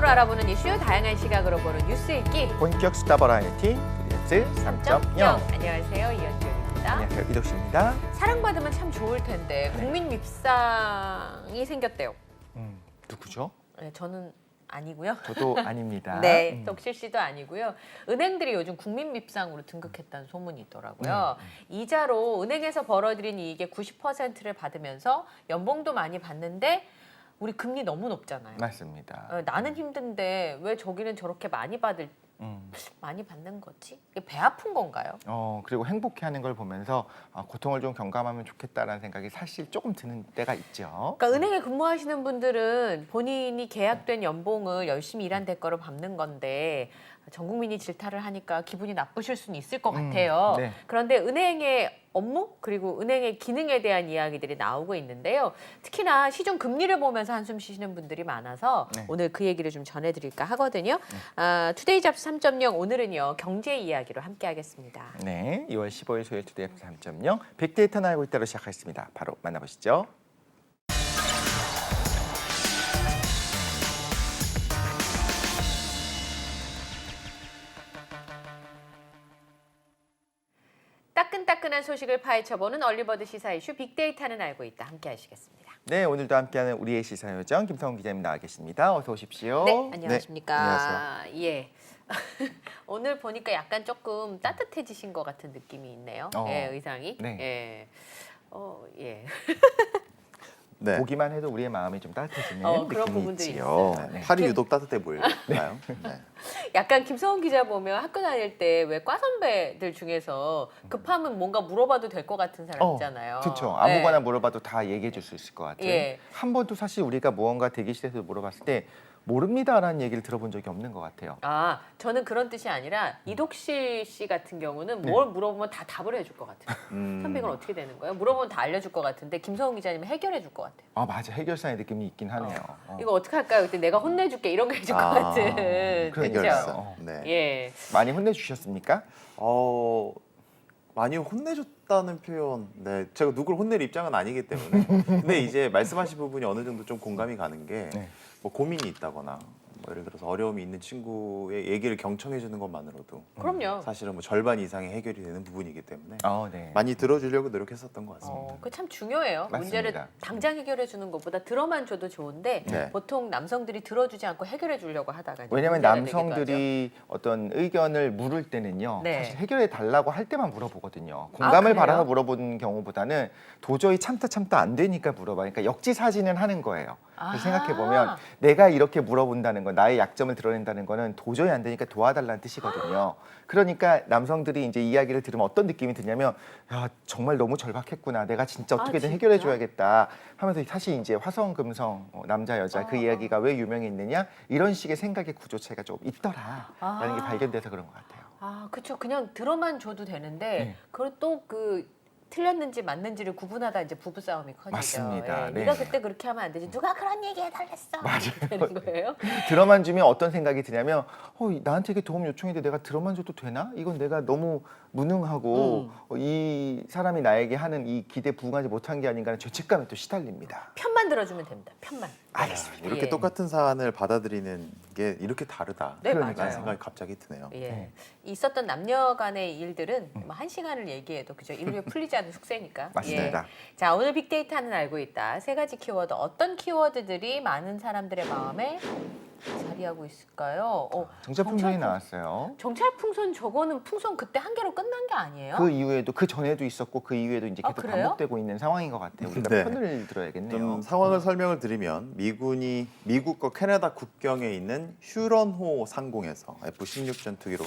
스스로 알아보는 이슈, 다양한 시각으로 보는 뉴스 읽기. 본격 수다 버라이어티 VS 3.0. 안녕하세요, 이현주입니다. 안녕하세요, 이덕수입니다. 사랑받으면 참 좋을 텐데 국민 밉상이 생겼대요. 누구죠? 네, 저는 아니고요. 저도 아닙니다. 네, 덕실 씨도 아니고요. 은행들이 요즘 국민 밉상으로 등극했다는 소문이 있더라고요. 이자로 은행에서 벌어들인 이익의 90%를 받으면서 연봉도 많이 받는데 우리 금리 너무 높잖아요. 맞습니다. 나는 힘든데 왜 저기는 저렇게 많이 받는 거지? 이게 배 아픈 건가요? 그리고 행복해하는 걸 보면서 고통을 좀 경감하면 좋겠다라는 생각이 사실 조금 드는 때가 있죠. 그러니까 은행에 근무하시는 분들은 본인이 계약된 연봉을 열심히 일한 대가로 받는 건데 전 국민이 질타를 하니까 기분이 나쁘실 수는 있을 것 같아요. 네. 그런데 은행의 업무 그리고 은행의 기능에 대한 이야기들이 나오고 있는데요. 특히나 시중 금리를 보면서 한숨 쉬시는 분들이 많아서 오늘 그 얘기를 좀 전해드릴까 하거든요. 투데이 잡스 3.0 오늘은요 경제 이야기로 함께하겠습니다. 네, 2월 15일 수요일 투데이 잡스 3.0 빅데이터는 알고 있다로 시작하겠습니다. 바로 만나보시죠. 따끈따끈한 소식을 파헤쳐보는 얼리버드 시사 이슈 빅데이터는 알고 있다. 함께하시겠습니다. 네, 오늘도 함께하는 우리의 시사요정 김성훈 기자님 나와 계십니다. 어서 오십시오. 네, 안녕하십니까. 안녕하세요. 예. 오늘 보니까 약간 조금 따뜻해지신 것 같은 느낌이 있네요. 예, 의상이. 네. 예. 예. 네. 보기만 해도 우리의 마음이 좀 따뜻해지는 그런 느낌이 부분들이 있지요. 있어요. 네. 팔이 유독 따뜻해 보일까요? 네. 약간 김성훈 기자 보면 학교 다닐 때 왜 과 선배들 중에서 급하면 뭔가 물어봐도 될 것 같은 사람 있잖아요. 그렇죠. 아무거나 예. 물어봐도 다 얘기해 줄 수 있을 것 같아요. 예. 한 번도 사실 우리가 무언가 대기실에서 물어봤을 때 모릅니다라는 얘기를 들어본 적이 없는 것 같아요. 저는 그런 뜻이 아니라 이독실 씨 같은 경우는 뭘 물어보면 다 답을 해줄 것 같아요. 선배는 어떻게 되는 거예요? 물어보면 다 알려줄 것 같은데 김성훈 기자님은 해결해 줄 것 같아요. 맞아. 해결사의 느낌이 있긴 하네요. 이거 어떻게 할까요? 그때 내가 혼내줄게 이런 거 해줄 것 같은. 해결사. 그렇죠? 네. 예. 많이 혼내주셨습니까? 많이 혼내줬다는 표현. 네, 제가 누굴 혼낼 입장은 아니기 때문에. 근데 이제 말씀하신 부분이 어느 정도 좀 공감이 가는 게 뭐 고민이 있다거나 뭐 예를 들어서 어려움이 있는 친구의 얘기를 경청해 주는 것만으로도 그럼요. 사실은 뭐 절반 이상의 해결이 되는 부분이기 때문에 네. 많이 들어주려고 노력했었던 것 같습니다. 그 참 중요해요. 맞습니다. 문제를 당장 해결해 주는 것보다 들어만 줘도 좋은데 네. 보통 남성들이 들어주지 않고 해결해 주려고 하다가 왜냐하면 문제가 되기도 남성들이 어떤 의견을 물을 때는요. 네. 사실 해결해 달라고 할 때만 물어보거든요. 공감을 그래요? 바라서 물어보는 경우보다는 도저히 참다 안 되니까 물어봐니까 역지사지는 하는 거예요. 그래서 생각해 보면 내가 이렇게 물어본다는 건 나의 약점을 드러낸다는 거는 도저히 안 되니까 도와달라는 뜻이거든요. 그러니까 남성들이 이제 이야기를 들으면 어떤 느낌이 드냐면 야 정말 너무 절박했구나. 내가 진짜 어떻게든 진짜? 해결해 줘야겠다 하면서 사실 이제 화성 금성 남자 여자 그 이야기가 왜 유명했느냐 이런 식의 생각의 구조 차이가 좀 있더라라는 게 발견돼서 그런 것 같아요. 그렇죠. 그냥 들어만 줘도 되는데 그걸 또 틀렸는지 맞는지를 구분하다 이제 부부 싸움이 커지죠. 맞습니다. 예. 네. 네가 그때 그렇게 하면 안 되지. 누가 그런 얘기 해달랬어. 맞아요. 되는 거예요. 들어만 주면 어떤 생각이 드냐면 나한테 이게 도움 요청인데 내가 들어만 줘도 되나? 이건 내가 너무 무능하고 이 사람이 나에게 하는 이 기대에 부응하지 못한 게 아닌가 하는 죄책감에 또 시달립니다. 편만 들어주면 됩니다. 편만. 알겠습니다. 이렇게 예. 똑같은 사안을 받아들이는 게 이렇게 다르다. 네, 라는 맞아요. 생각이 갑자기 드네요. 예. 있었던 남녀 간의 일들은 뭐 한 시간을 얘기해도 그죠. 일부에 풀리지 않은 숙제니까. 맞습니다. 예. 자, 오늘 빅데이터는 알고 있다. 세 가지 키워드. 어떤 키워드들이 많은 사람들의 마음에 자리하고 있을까요? 정체풍선이 나왔어요. 정찰풍선 저거는 풍선 그때 한 개로 끝난 게 아니에요? 그 이후에도 그 전에도 있었고 그 이후에도 이제 계속 그래요? 반복되고 있는 상황인 것 같아요. 우리가 네. 편을 들어야겠네요. 좀 상황을 설명을 드리면 미군이 미국과 캐나다 국경에 있는 휴런호 상공에서 F-16 전투기로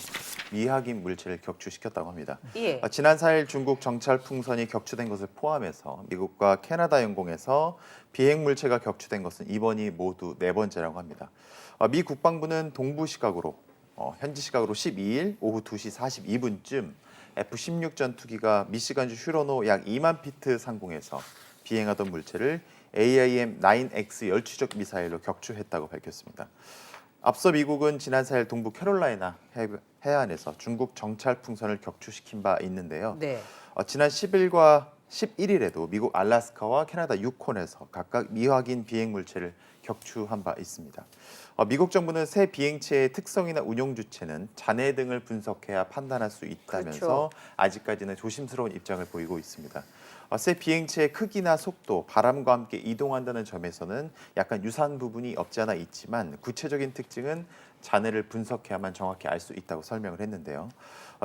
미확인 물체를 격추시켰다고 합니다. 예. 지난 4일 중국 정찰 풍선이 격추된 것을 포함해서 미국과 캐나다 영공에서 비행 물체가 격추된 것은 이번이 모두 4번째라고 합니다. 미 국방부는 동부 시각으로 현지 시각으로 12일 오후 2시 42분쯤 F-16 전투기가 미시간주 휴런호 약 2만 피트 상공에서 비행하던 물체를 AIM-9X 열추적 미사일로 격추했다고 밝혔습니다. 앞서 미국은 지난 4일 동부 캐롤라이나 해안에서 중국 정찰 풍선을 격추시킨 바 있는데요. 네. 지난 10일과 11일에도 미국 알래스카와 캐나다 유콘에서 각각 미확인 비행 물체를 격추한 바 있습니다. 미국 정부는 새 비행체의 특성이나 운용 주체는 잔해 등을 분석해야 판단할 수 있다면서 그렇죠. 아직까지는 조심스러운 입장을 보이고 있습니다. 새 비행체의 크기나 속도, 바람과 함께 이동한다는 점에서는 약간 유사한 부분이 없지 않아 있지만 구체적인 특징은 잔해를 분석해야만 정확히 알 수 있다고 설명을 했는데요.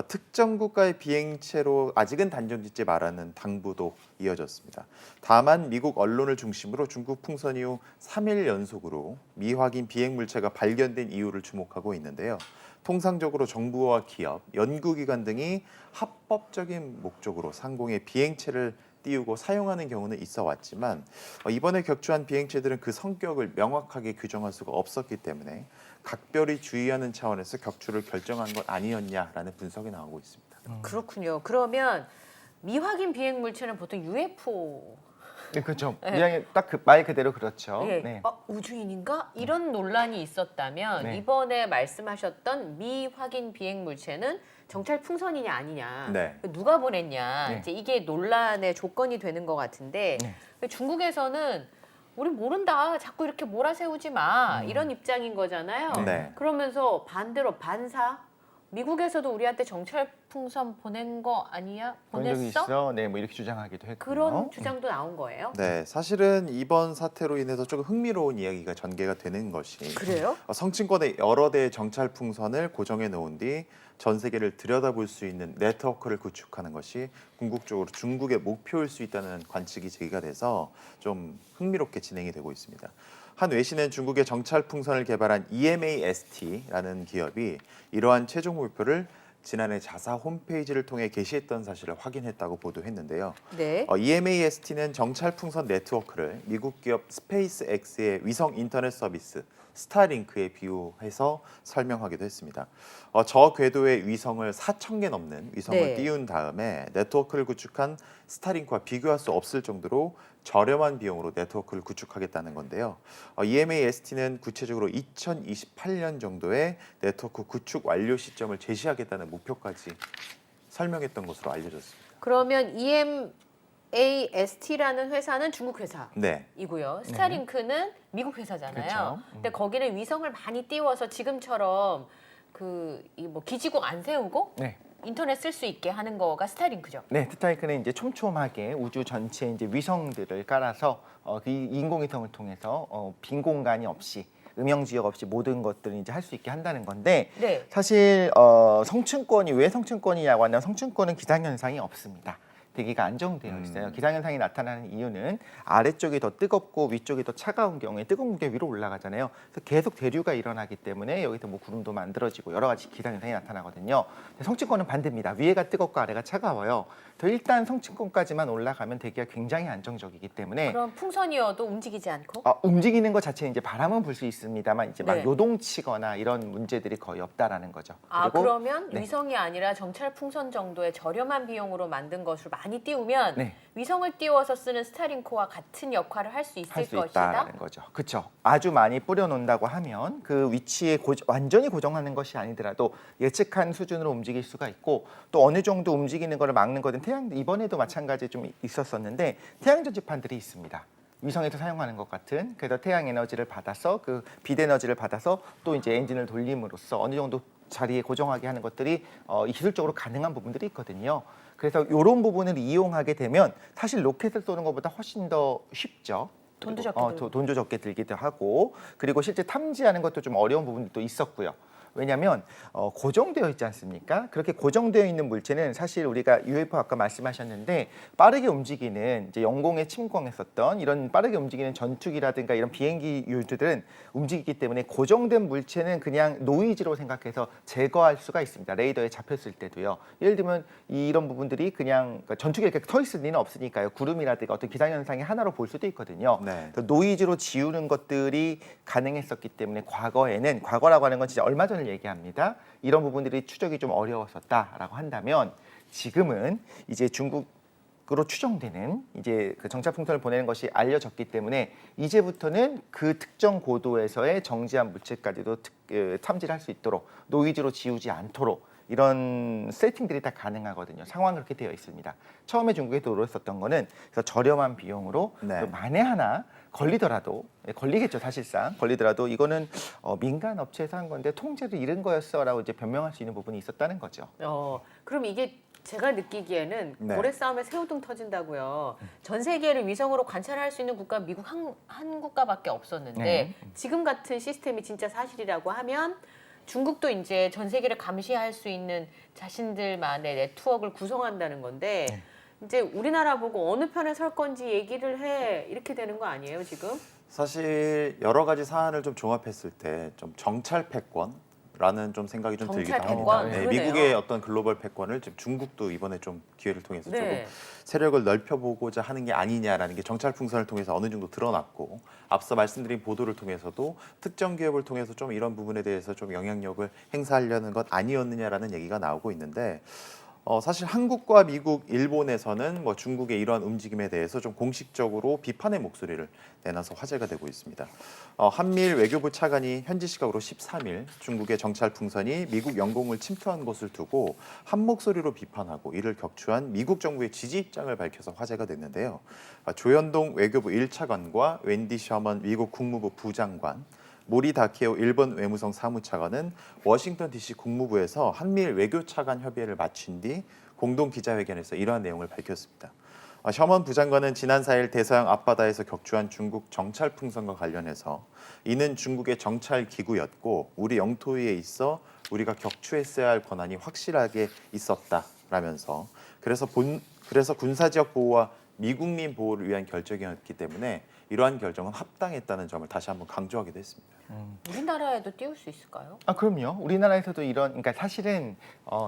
특정 국가의 비행체로 아직은 단정짓지 말라는 당부도 이어졌습니다. 다만 미국 언론을 중심으로 중국 풍선 이후 3일 연속으로 미확인 비행 물체가 발견된 이유를 주목하고 있는데요. 통상적으로 정부와 기업, 연구기관 등이 합법적인 목적으로 상공에 비행체를 띄우고 사용하는 경우는 있어 왔지만 이번에 격추한 비행체들은 그 성격을 명확하게 규정할 수가 없었기 때문에 각별히 주의하는 차원에서 격추를 결정한 것 아니었냐라는 분석이 나오고 있습니다. 그렇군요. 그러면 미확인 비행 물체는 보통 UFO 네, 그렇죠. 네. 그냥 딱 그 말 그대로 그렇죠. 예. 네. 우주인인가? 이런 논란이 있었다면 네. 이번에 말씀하셨던 미확인 비행 물체는 정찰 풍선이냐 아니냐, 네. 누가 보냈냐, 네. 이제 이게 논란의 조건이 되는 것 같은데 네. 중국에서는 우리 모른다, 자꾸 이렇게 몰아세우지 마 이런 입장인 거잖아요. 네. 그러면서 반대로 반사, 미국에서도 우리한테 정찰 풍선 보낸 거 아니야? 그런 적이 보냈어? 있어. 네, 뭐 이렇게 주장하기도 했고요. 그런 주장도 나온 거예요? 네, 사실은 이번 사태로 인해서 조금 흥미로운 이야기가 전개가 되는 것이 그래요? 성층권의 여러 대의 정찰 풍선을 고정해 놓은 뒤 전 세계를 들여다볼 수 있는 네트워크를 구축하는 것이 궁극적으로 중국의 목표일 수 있다는 관측이 제기가 돼서 좀 흥미롭게 진행이 되고 있습니다. 한 외신은 중국의 정찰 풍선을 개발한 EMAST라는 기업이 이러한 최종 목표를 지난해 자사 홈페이지를 통해 게시했던 사실을 확인했다고 보도했는데요. 네. EMAST는 정찰 풍선 네트워크를 미국 기업 스페이스X의 위성 인터넷 서비스 스타링크에 비유해서 설명하기도 했습니다. 저 궤도의 위성을 4,000개 넘는 위성을 네. 띄운 다음에 네트워크를 구축한 스타링크와 비교할 수 없을 정도로 저렴한 비용으로 네트워크를 구축하겠다는 건데요. EMAST는 구체적으로 2028년 정도에 네트워크 구축 완료 시점을 제시하겠다는 목표까지 설명했던 것으로 알려졌습니다. 그러면 EMAST라는 회사는 중국 회사이고요. 네. 스타링크는 미국 회사잖아요. 그렇죠. 근데 거기는 위성을 많이 띄워서 지금처럼 뭐 기지국 안 세우고 네. 인터넷 쓸 수 있게 하는 거가 스타링크죠. 네, 스타링크는 이제 촘촘하게 우주 전체에 이제 위성들을 깔아서 그 인공위성을 통해서 빈 공간이 없이 음영 지역 없이 모든 것들을 이제 할 수 있게 한다는 건데 네. 사실 성층권이 왜 성층권이냐고 하면 성층권은 기상 현상이 없습니다. 대기가 안정되어 있어요. 기상 현상이 나타나는 이유는 아래쪽이 더 뜨겁고 위쪽이 더 차가운 경우에 뜨거운 게 위로 올라가잖아요. 그래서 계속 대류가 일어나기 때문에 여기서 뭐 구름도 만들어지고 여러 가지 기상 현상이 나타나거든요. 성층권은 반대입니다. 위에가 뜨겁고 아래가 차가워요. 일단 성층권까지만 올라가면 대기가 굉장히 안정적이기 때문에 그럼 풍선이어도 움직이지 않고? 움직이는 것 자체는 이제 바람은 불 수 있습니다만 이제 막 네. 요동치거나 이런 문제들이 거의 없다라는 거죠. 그리고 그러면 네. 위성이 아니라 정찰 풍선 정도의 저렴한 비용으로 만든 것을 많이 띄우면 네. 위성을 띄워서 쓰는 스타링크와 같은 역할을 할 수 있을 할 수 것이다. 있다라는 거죠. 그렇죠. 아주 많이 뿌려놓는다고 하면 그 위치에 완전히 고정하는 것이 아니더라도 예측한 수준으로 움직일 수가 있고 또 어느 정도 움직이는 것을 막는 것은 이번에도 마찬가지 좀 있었었는데 태양 전지판들이 있습니다. 위성에서 사용하는 것 같은 그래서 태양 에너지를 받아서 그 빛 에너지를 받아서 또 이제 엔진을 돌림으로써 어느 정도 자리에 고정하게 하는 것들이 기술적으로 가능한 부분들이 있거든요. 그래서 이런 부분을 이용하게 되면 사실 로켓을 쏘는 것보다 훨씬 더 쉽죠. 돈도 그리고, 적게 들고. 돈도 적게 들기도 하고 그리고 실제 탐지하는 것도 좀 어려운 부분도 있었고요. 왜냐하면 고정되어 있지 않습니까? 그렇게 고정되어 있는 물체는 사실 우리가 UFO 아까 말씀하셨는데 빠르게 움직이는 이제 영공에 침공했었던 이런 빠르게 움직이는 전투기라든가 이런 비행기 유들은 움직이기 때문에 고정된 물체는 그냥 노이즈로 생각해서 제거할 수가 있습니다. 레이더에 잡혔을 때도요. 예를 들면 이런 부분들이 그냥 전투기가 이렇게 서 있을 리는 없으니까요. 구름이라든가 어떤 기상현상의 하나로 볼 수도 있거든요. 네. 그래서 노이즈로 지우는 것들이 가능했었기 때문에 과거라고 하는 건 진짜 얼마 전을 얘기합니다. 이런 부분들이 추적이 좀 어려웠었다라고 한다면 지금은 이제 중국으로 추정되는 이제 그 정찰 풍선을 보내는 것이 알려졌기 때문에 이제부터는 그 특정 고도에서의 정지한 물체까지도 탐지를 할 수 있도록 노이즈로 지우지 않도록 이런 세팅들이 다 가능하거든요. 상황은 그렇게 되어 있습니다. 처음에 중국에 들어왔었던 거는 그래서 저렴한 비용으로 네. 만에 하나 걸리겠죠 사실상 걸리더라도 이거는 민간 업체에서 한 건데 통제를 잃은 거였어라고 이제 변명할 수 있는 부분이 있었다는 거죠. 그럼 이게 제가 느끼기에는 네. 고래 싸움에 새우등 터진다고요. 전 세계를 위성으로 관찰할 수 있는 국가 미국 한 국가밖에 없었는데 네. 지금 같은 시스템이 진짜 사실이라고 하면 중국도 이제 전 세계를 감시할 수 있는 자신들만의 네트워크를 구성한다는 건데 이제 우리나라 보고 어느 편에 설 건지 얘기를 해 이렇게 되는 거 아니에요 지금? 사실 여러 가지 사안을 좀 종합했을 때 좀 정찰 패권라는 좀 생각이 좀 들기도 정찰 합니다. 패권? 네, 그러네요. 미국의 어떤 글로벌 패권을 지금 중국도 이번에 좀 기회를 통해서 조금 세력을 넓혀보고자 하는 게 아니냐라는 게 정찰 풍선을 통해서 어느 정도 드러났고 앞서 말씀드린 보도를 통해서도 특정 기업을 통해서 좀 이런 부분에 대해서 좀 영향력을 행사하려는 것 아니었느냐라는 얘기가 나오고 있는데 사실 한국과 미국, 일본에서는 뭐 중국의 이러한 움직임에 대해서 좀 공식적으로 비판의 목소리를 내놔서 화제가 되고 있습니다. 한미일 외교부 차관이 현지 시각으로 13일 중국의 정찰 풍선이 미국 영공을 침투한 것을 두고 한 목소리로 비판하고 이를 격추한 미국 정부의 지지 입장을 밝혀서 화제가 됐는데요. 조현동 외교부 1차관과 웬디 셔먼 미국 국무부 부장관, 모리 다케오 일본 외무성 사무차관은 워싱턴 DC 국무부에서 한미일 외교차관 협의회를 마친 뒤 공동 기자회견에서 이러한 내용을 밝혔습니다. 셔먼 부장관은 지난 4일 대서양 앞바다에서 격추한 중국 정찰 풍선과 관련해서 이는 중국의 정찰 기구였고 우리 영토 위에 있어 우리가 격추했어야 할 권한이 확실하게 있었다라면서 그래서 군사지역 보호와 미국민 보호를 위한 결정이었기 때문에 이러한 결정은 합당했다는 점을 다시 한번 강조하기도 했습니다. 우리나라에도 띄울 수 있을까요? 그럼요. 우리나라에서도 그러니까 사실은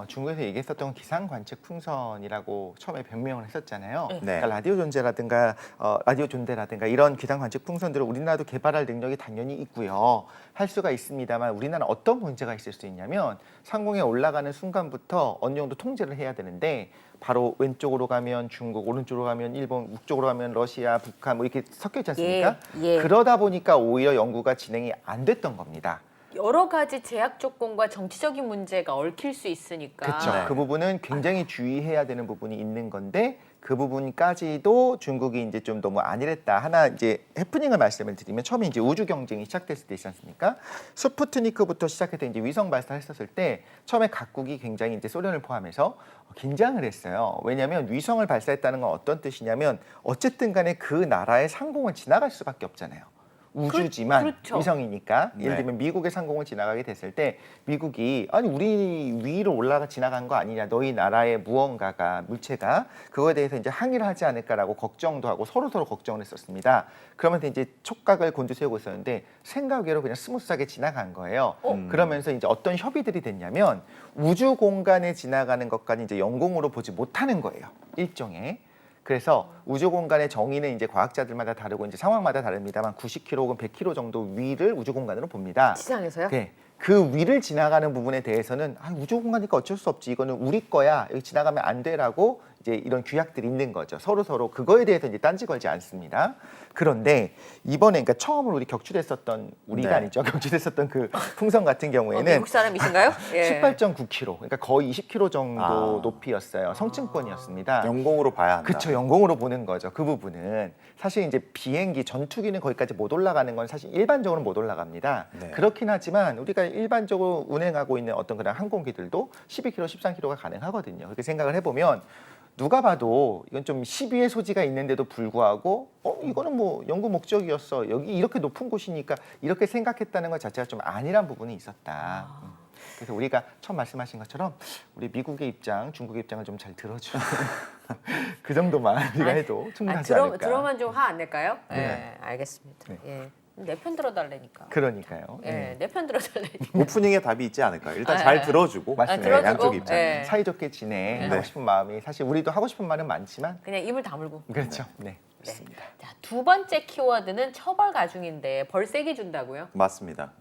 중국에서 얘기했었던 기상 관측 풍선이라고 처음에 변명을 했었잖아요. 네. 그러니까 라디오 존대라든가 이런 기상 관측 풍선들을 우리나라도 개발할 능력이 당연히 있고요. 할 수가 있습니다만 우리나라는 어떤 문제가 있을 수 있냐면 상공에 올라가는 순간부터 어느 정도 통제를 해야 되는데 바로 왼쪽으로 가면 중국, 오른쪽으로 가면 일본, 북쪽으로 가면 러시아, 북한 뭐 이렇게 섞여 있지 않습니까? 예. 그러다 보니까 오히려 연구가 진행이 안 됐던 겁니다. 여러 가지 제약 조건과 정치적인 문제가 얽힐 수 있으니까. 그렇죠. 네. 그 부분은 굉장히 주의해야 되는 부분이 있는 건데 그 부분까지도 중국이 이제 좀 너무 안일했다. 하나 이제 해프닝을 말씀을 드리면 처음에 이제 우주 경쟁이 시작됐을 때 있지 않습니까? 스푸트니크부터 시작해서 이제 위성 발사했었을 때 처음에 각국이 굉장히 이제 소련을 포함해서 긴장을 했어요. 왜냐하면 위성을 발사했다는 건 어떤 뜻이냐면 어쨌든 간에 그 나라의 상공을 지나갈 수밖에 없잖아요. 우주지만 그렇죠. 위성이니까 예를 네. 들면 미국의 상공을 지나가게 됐을 때 미국이 아니 우리 위로 올라가 지나간 거 아니냐 너희 나라의 무언가가 물체가 그거에 대해서 이제 항의를 하지 않을까라고 걱정도 하고 서로 걱정을 했었습니다. 그러면서 이제 촉각을 곤두세우고 있었는데 생각외로 그냥 스무스하게 지나간 거예요. 그러면서 이제 어떤 협의들이 됐냐면 우주 공간에 지나가는 것까지 이제 영공으로 보지 못하는 거예요. 일종의. 그래서 우주 공간의 정의는 이제 과학자들마다 다르고 이제 상황마다 다릅니다만 90km 혹은 100km 정도 위를 우주 공간으로 봅니다. 지상에서요? 네. 그 위를 지나가는 부분에 대해서는 우주 공간이니까 어쩔 수 없지. 이거는 우리 거야. 여기 지나가면 안 돼라고 이제 이런 규약들이 있는 거죠. 서로 그거에 대해서 이제 딴지 걸지 않습니다. 그런데 이번에 그러니까 처음으로 우리 격추됐었던 우리가 네. 아니죠. 격추됐었던 그 풍선 같은 경우에는 미국 사람이신가요? 예. 18.9km, 그러니까 거의 20km 정도 아. 높이였어요. 성층권이었습니다. 영공으로 봐야 한다. 그렇죠. 영공으로 보는 거죠. 그 부분은 사실 이제 비행기 전투기는 거기까지 못 올라가는 건 사실 일반적으로 못 올라갑니다. 네. 그렇긴 하지만 우리가 일반적으로 운행하고 있는 어떤 그런 항공기들도 12km, 13km가 가능하거든요. 그렇게 생각을 해보면 누가 봐도 이건 좀 시비의 소지가 있는데도 불구하고 이거는 뭐 연구 목적이었어. 여기 이렇게 높은 곳이니까 이렇게 생각했다는 것 자체가 좀 아니란 부분이 있었다. 그래서 우리가 처음 말씀하신 것처럼 우리 미국의 입장, 중국의 입장을 좀 잘 들어주는 그 정도만 우리가 해도 충분하지 않을까. 들어만 좀 화 안 낼까요? 네. 예, 알겠습니다. 네. 예. 내 편 들어달라니까. 그러니까요. 예, 네. 내 편 들어달라니까. 오프닝에 답이 있지 않을까요? 일단 아, 잘 예. 들어주고 맞습니다. 네, 들어주고, 양쪽 입장. 예. 사이좋게 지내하고 네. 싶은 마음이 사실 우리도 하고 싶은 말은 많지만 그냥 입을 다물고. 그렇죠. 네. 그렇습니다. 자, 두 번째 키워드는 처벌 가중인데 벌 세게 준다고요? 맞습니다.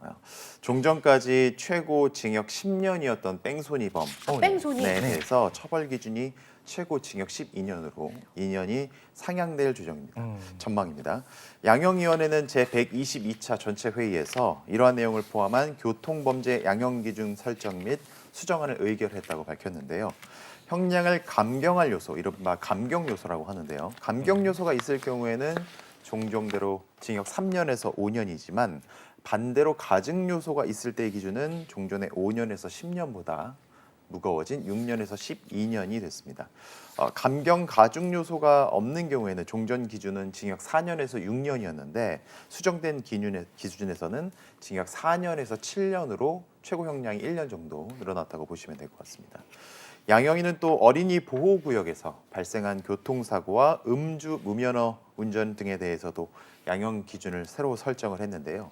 종전까지 최고 징역 10년이었던 뺑소니범 뺑소니. 네, 대해서 처벌 기준이 최고 징역 12년으로 2년이 상향될 전망입니다. 양형위원회는 제122차 전체 회의에서 이러한 내용을 포함한 교통범죄 양형기준 설정 및 수정안을 의결했다고 밝혔는데요. 형량을 감경할 요소, 이른바 감경 요소라고 하는데요. 감경 요소가 있을 경우에는 종종대로 징역 3년에서 5년이지만 반대로 가증 요소가 있을 때의 기준은 종전의 5년에서 10년보다 무거워진 6년에서 12년이 됐습니다. 감경 가중 요소가 없는 경우에는 종전 기준은 징역 4년에서 6년이었는데 수정된 기준에서는 징역 4년에서 7년으로 최고 형량이 1년 정도 늘어났다고 보시면 될 것 같습니다. 양형위는 또 어린이 보호구역에서 발생한 교통사고와 음주, 무면허 운전 등에 대해서도 양형 기준을 새로 설정을 했는데요.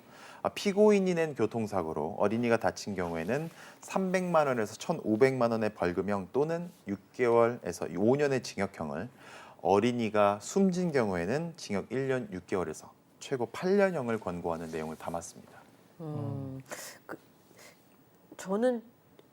피고인이 낸 교통사고로 어린이가 다친 경우에는 300만 원에서 1,500만 원의 벌금형 또는 6개월에서 5년의 징역형을, 어린이가 숨진 경우에는 징역 1년 6개월에서 최고 8년형을 권고하는 내용을 담았습니다. 저는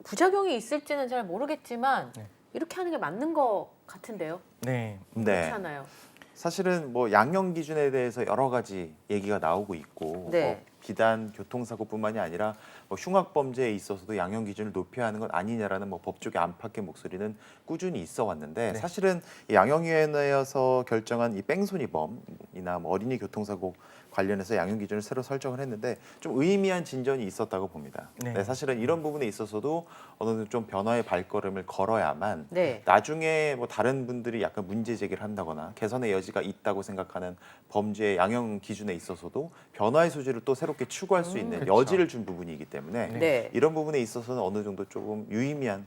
부작용이 있을지는 잘 모르겠지만 네. 이렇게 하는 게 맞는 것 같은데요. 네. 그렇지 않아요? 사실은 뭐 양형 기준에 대해서 여러 가지 얘기가 나오고 있고 네. 뭐 비단 교통사고뿐만이 아니라 뭐 흉악 범죄에 있어서도 양형 기준을 높여야 하는 건 아니냐라는 뭐 법조계 안팎의 목소리는 꾸준히 있어 왔는데 네. 사실은 이 양형위원회에서 결정한 이 뺑소니범이나 뭐 어린이 교통사고 관련해서 양형 기준을 새로 설정을 했는데 좀 의미한 진전이 있었다고 봅니다. 네. 네, 사실은 이런 부분에 있어서도 어느 정도 좀 변화의 발걸음을 걸어야만 네. 나중에 뭐 다른 분들이 약간 문제 제기를 한다거나 개선의 여지가 있다고 생각하는 범죄 양형 기준에 있어서도 변화의 소지를 또 새롭게 추구할 수 있는 그렇죠. 여지를 준 부분이기 때문에 네. 이런 부분에 있어서는 어느 정도 조금 유의미한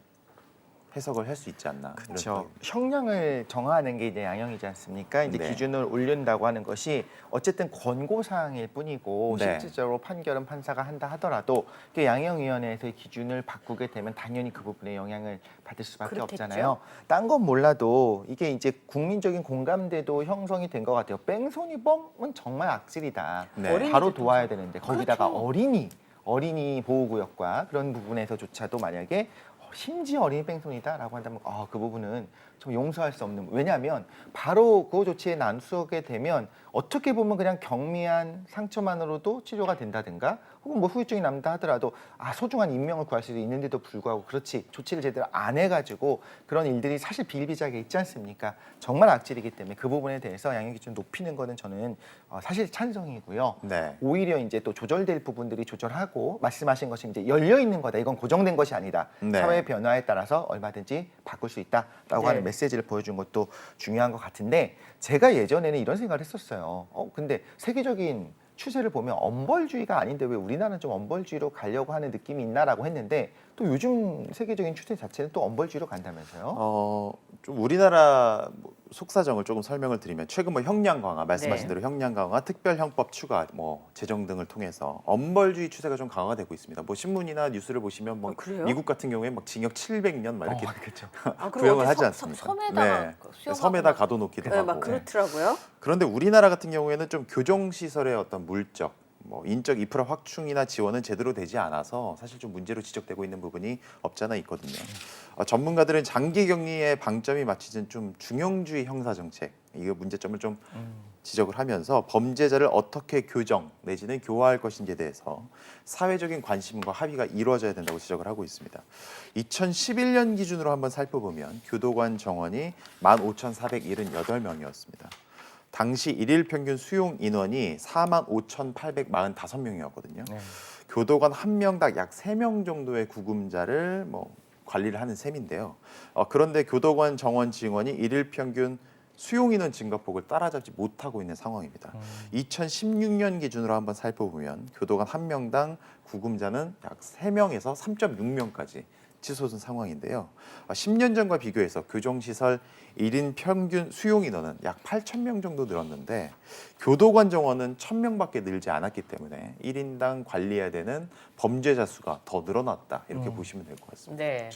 해석을 할 수 있지 않나. 이런 그렇죠. 생각입니다. 형량을 정하는 게 이제 양형이지 않습니까? 이제 네. 기준을 올린다고 하는 것이 어쨌든 권고 사항일 뿐이고 네. 실질적으로 판결은 판사가 한다 하더라도 그 양형위원회에서의 기준을 바꾸게 되면 당연히 그 부분에 영향을 받을 수밖에 그렇겠죠. 없잖아요. 딴 건 몰라도 이게 이제 국민적인 공감대도 형성이 된 것 같아요. 뺑소니범은 정말 악질이다. 네. 어린이 바로 교통사고. 도와야 되는데 거기다가 그렇죠. 어린이 보호구역과 그런 부분에서조차도 만약에 심지어 어린이 뺑소니다라고 한다면 그 부분은 좀 용서할 수 없는, 왜냐하면 바로 그 조치에 나서게 되면 어떻게 보면 그냥 경미한 상처만으로도 치료가 된다든가 혹은 뭐 후유증이 남다 하더라도 소중한 인명을 구할 수도 있는데도 불구하고 그렇지 조치를 제대로 안 해가지고 그런 일들이 사실 비일비재하게 있지 않습니까? 정말 악질이기 때문에 그 부분에 대해서 양형 기준 높이는 거는 저는 사실 찬성이고요. 네. 오히려 이제 또 조절될 부분들이 조절하고 말씀하신 것이 이제 열려 있는 거다. 이건 고정된 것이 아니다. 네. 사회 변화에 따라서 얼마든지 바꿀 수 있다라고 네. 하는 메시지를 보여준 것도 중요한 것 같은데 제가 예전에는 이런 생각을 했었어요. 근데 세계적인 추세를 보면 엄벌주의가 아닌데 왜 우리나라는 좀 엄벌주의로 가려고 하는 느낌이 있나라고 했는데 또 요즘 세계적인 추세 자체는 또 엄벌주의로 간다면서요? 좀 우리나라 속사정을 조금 설명을 드리면 최근 뭐 형량 강화 말씀하신 네. 대로 형량 강화, 특별 형법 추가, 뭐 제정 등을 통해서 엄벌주의 추세가 좀 강화가 되고 있습니다. 뭐 신문이나 뉴스를 보시면 뭐 그래요? 미국 같은 경우에 막 징역 700년 막 이렇게 그렇죠. 그리고 구형을 어디 하지 않습니까? 섬에다가 수영하고 섬에다 막- 가둬놓기도 네, 하고. 막 그렇더라고요. 그런데 우리나라 같은 경우에는 좀 교정 시설의 어떤 물적, 뭐 인적 인프라 확충이나 지원은 제대로 되지 않아서 사실 좀 문제로 지적되고 있는 부분이 없잖아 있거든요. 전문가들은 장기 격리의 방점이 마치는 좀 중형주의 형사 정책, 이거 문제점을 좀 지적을 하면서 범죄자를 어떻게 교정 내지는 교화할 것인지에 대해서 사회적인 관심과 합의가 이루어져야 된다고 지적을 하고 있습니다. 2011년 기준으로 한번 살펴보면 교도관 정원이 15,478명이었습니다. 당시 일일 평균 수용 인원이 45,845명이었거든요. 네. 교도관 한 명당 약 3명 정도의 구금자를 뭐 관리를 하는 셈인데요. 그런데 교도관 정원 증원이 일일 평균 수용 인원 증가폭을 따라잡지 못하고 있는 상황입니다. 2016년 기준으로 한번 살펴보면 교도관 한 명당 구금자는 약 3명에서 3.6명까지 치솟은 상황인데요. 10년 전과 비교해서 교정시설 1인 평균 수용 인원은 약 8,000명 정도 늘었는데 교도관 정원은 1,000명밖에 늘지 않았기 때문에 1인당 관리해야 되는 범죄자 수가 더 늘어났다. 이렇게 보시면 될 것 같습니다. 네.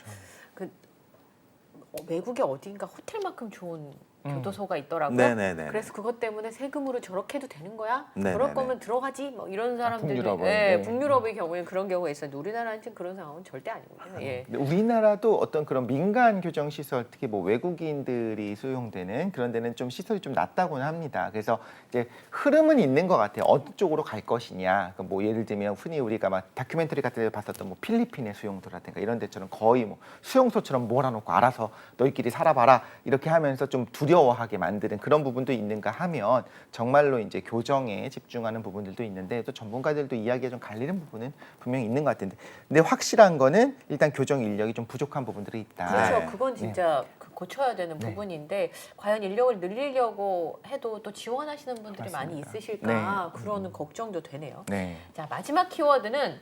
외국에 어딘가 호텔만큼 좋은 교도소가 있더라고요. 네네네. 그래서 그것 때문에 세금으로 저렇게 해도 되는 거야? 네네네. 저럴 거면 들어가지? 뭐 이런 사람들이 북유럽은, 네, 네. 북유럽의 경우에 그런 경우가 있었는데 우리나라는 지금 그런 상황은 절대 아니거든요. 예. 근데 우리나라도 어떤 그런 민간 교정 시설, 특히 뭐 외국인들이 수용되는 그런 데는 좀 시설이 좀 낮다고는 합니다. 그래서 이제 흐름은 있는 것 같아요. 어느 쪽으로 갈 것이냐. 뭐 예를 들면 흔히 우리가 막 다큐멘터리 같은 데 봤었던 뭐 필리핀의 수용소라든가 이런 데처럼 거의 뭐 수용소처럼 몰아놓고 알아서 너희끼리 살아봐라 이렇게 하면서 좀 두려 어려워하게 만드는 그런 부분도 있는가 하면 정말로 이제 교정에 집중하는 부분들도 있는데 또 전문가들도 이야기가 좀 갈리는 부분은 분명히 있는 것 같은데 근데 확실한 거는 일단 교정 인력이 좀 부족한 부분들이 있다. 그렇죠. 네. 그건 진짜 고쳐야 되는 네. 부분인데 과연 인력을 늘리려고 해도 또 지원하시는 분들이 많이 맞습니다. 있으실까 그런 걱정도 되네요. 네. 자, 마지막 키워드는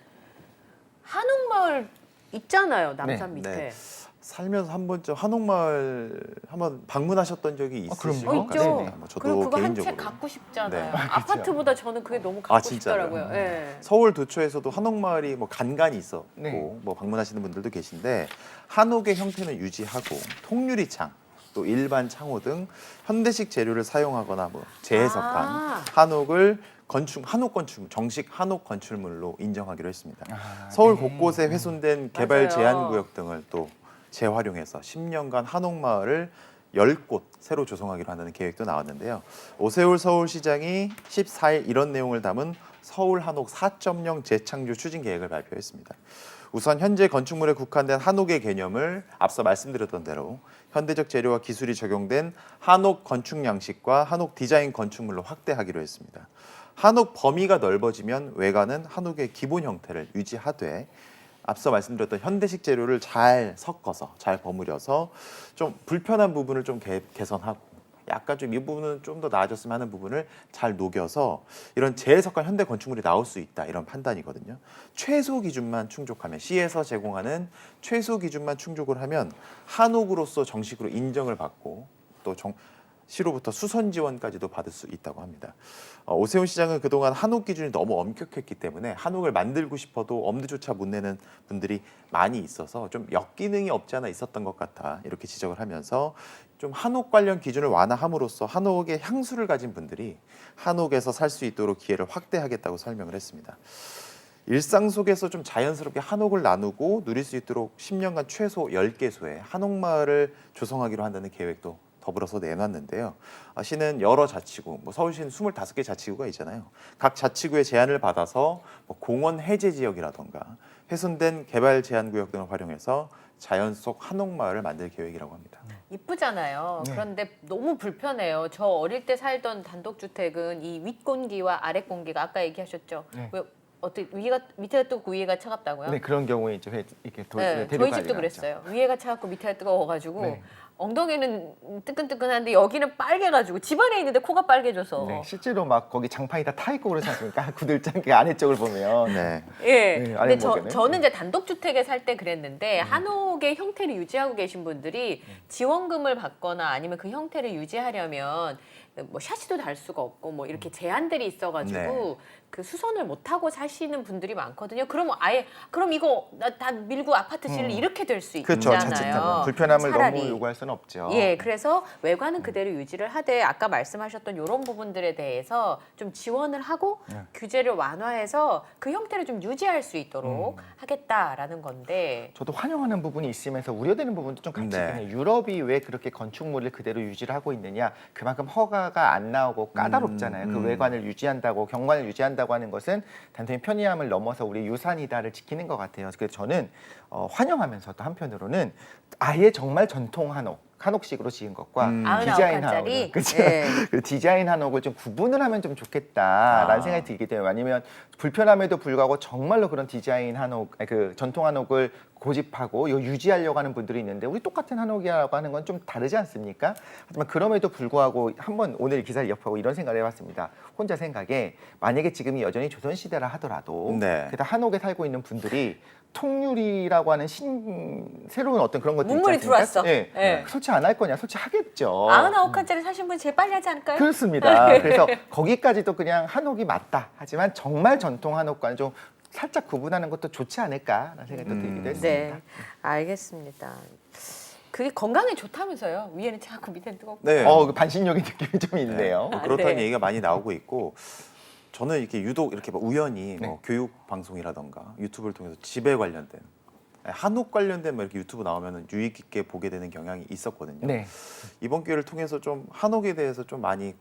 한옥마을 있잖아요. 남산 네. 밑에. 네. 살면서 한 번쯤 한옥마을 한번 방문하셨던 적이 있으실 그럼요. 것 있죠. 같습니다. 뭐 그리고 저도 그거 한 채 개인적으로. 갖고 싶잖아요. 네. 아파트보다 저는 그게 너무 갖고 진짜요? 싶더라고요. 예. 서울 도초에서도 한옥마을이 뭐 간간이 있었고 네. 뭐 방문하시는 분들도 계신데 한옥의 형태는 유지하고 통유리 창, 또 일반 창호 등 현대식 재료를 사용하거나 뭐 재해석한 아. 한옥을 한옥 건축 정식 한옥 건축물로 인정하기로 했습니다. 아, 서울 네. 곳곳에 훼손된 개발 맞아요. 제한 구역 등을 또 재활용해서 10년간 한옥마을을 10곳 새로 조성하기로 한다는 계획도 나왔는데요. 오세훈 서울시장이 14일 이런 내용을 담은 서울 한옥 4.0 재창조 추진 계획을 발표했습니다. 우선 현재 건축물에 국한된 한옥의 개념을 앞서 말씀드렸던 대로 현대적 재료와 기술이 적용된 한옥 건축 양식과 한옥 디자인 건축물로 확대하기로 했습니다. 한옥 범위가 넓어지면 외관은 한옥의 기본 형태를 유지하되 앞서 말씀드렸던 현대식 재료를 잘 섞어서 잘 버무려서 좀 불편한 부분을 좀 개선하고 약간 좀 이 부분은 좀 더 나아졌으면 하는 부분을 잘 녹여서 이런 재해석한 현대 건축물이 나올 수 있다 이런 판단이거든요. 최소 기준만 충족하면 시에서 제공하는 최소 기준만 충족을 하면 한옥으로서 정식으로 인정을 받고 또 시로부터 수선 지원까지도 받을 수 있다고 합니다. 오세훈 시장은 그동안 한옥 기준이 너무 엄격했기 때문에 한옥을 만들고 싶어도 엄두조차 못 내는 분들이 많이 있어서 좀 역기능이 없지 않아 있었던 것 같아 이렇게 지적을 하면서 좀 한옥 관련 기준을 완화함으로써 한옥의 향수를 가진 분들이 한옥에서 살 수 있도록 기회를 확대하겠다고 설명을 했습니다. 일상 속에서 좀 자연스럽게 한옥을 나누고 누릴 수 있도록 10년간 최소 10개소의 한옥마을을 조성하기로 한다는 계획도 더불어서 내놨는데요. 시는 여러 자치구, 뭐 서울시는 25개 자치구가 있잖아요. 각 자치구의 제안을 받아서 뭐 공원 해제 지역이라던가 훼손된 개발 제한 구역 등을 활용해서 자연 속 한옥마을을 만들 계획이라고 합니다. 이쁘잖아요. 네. 그런데 너무 불편해요. 저 어릴 때 살던 단독주택은 이 윗공기와 아랫공기가 아까 얘기하셨죠. 네. 왜 어떻게 위가 밑에가 뜨고 위에가 차갑다고요? 네, 그런 경우에 이제 이렇게 네, 대류 저희 관리가 집도 그랬어요. 위에가 차갑고 밑에가 뜨거워가지고 네. 엉덩이는 뜨끈뜨끈한데 여기는 빨개가지고 집안에 있는데 코가 빨개져서. 네, 실제로 막 거기 장판이 다 타 있고 그러지 않습니까? 구들장 그 안에 쪽을 보면. 네. 예. 네, 근데 아랫목에는. 저는 이제 단독주택에 살 때 그랬는데 한옥의 형태를 유지하고 계신 분들이 지원금을 받거나 아니면 그 형태를 유지하려면 뭐 샤시도 달 수가 없고 뭐 이렇게 제한들이 있어가지고 네. 그 수선을 못 하고 사시는 분들이 많거든요. 그러면 아예 그럼 이거 다 밀고 아파트 지을래 이렇게 될 수 그렇죠. 있잖아요. 자칫하면 불편함을 차라리. 너무 요구할 수는 없죠. 예, 그래서 외관은 그대로 유지를 하되 아까 말씀하셨던 이런 부분들에 대해서 좀 지원을 하고 네. 규제를 완화해서 그 형태를 좀 유지할 수 있도록 하겠다라는 건데. 저도 환영하는 부분이 있으면서 우려되는 부분도 좀 같이 네. 있긴 해요. 유럽이 왜 그렇게 건축물을 그대로 유지를 하고 있느냐. 그만큼 허가가 안 나오고 까다롭잖아요. 그 외관을 유지한다고 경관을 유지한다고 하는 것은 단순히 편의함을 넘어서 우리 유산이다를 지키는 것 같아요. 그래서 저는 환영하면서도 한편으로는 아예 정말 전통 한옥식으로 지은 것과 디자인 99칸짜리? 한옥, 그렇죠? 예. 그 디자인 한옥을 좀 구분을 하면 좀 좋겠다라는 생각이 들기 때문에 아니면 불편함에도 불구하고 정말로 그런 디자인 한옥, 그 전통 한옥을 고집하고 이거 유지하려고 하는 분들이 있는데 우리 똑같은 한옥이라고 하는 건 좀 다르지 않습니까? 하지만 그럼에도 불구하고 한번 오늘 기사를 접하고 이런 생각을 해봤습니다. 혼자 생각에 만약에 지금이 여전히 조선시대라 하더라도 네. 그래도 한옥에 살고 있는 분들이 통유리라고 하는 새로운 어떤 그런 것들 문물이 있지 않습니까? 들어왔어. 예. 예. 설치 안 할 거냐? 설치하겠죠. 99칸짜리 사신 분이 제일 빨리 하지 않을까요? 그렇습니다. 그래서 거기까지도 그냥 한옥이 맞다. 하지만 정말 전통 한옥과는 좀 살짝 구분하는 것도 좋지 않을까라는 생각이 또 들기도 했습니다. 네, 알겠습니다. 그게 건강에 좋다면서요? 위에는 차갑고 밑에는 뜨겁고. 네. 그 반신욕의 느낌이 좀 있네요. 뭐 그렇다는 네. 얘기가 많이 나오고 있고 저는 이렇게 유독 이렇게 막 우연히 네. 뭐 교육 방송이라던가 유튜브를 통해서 집에 관련된 한옥 관련된 뭐 이렇게 유튜브 나오면 유익 있게 보게 되는 경향이 있었거든요. 네. 이번 기회를 통해서 좀 한옥에 대해서 좀 많이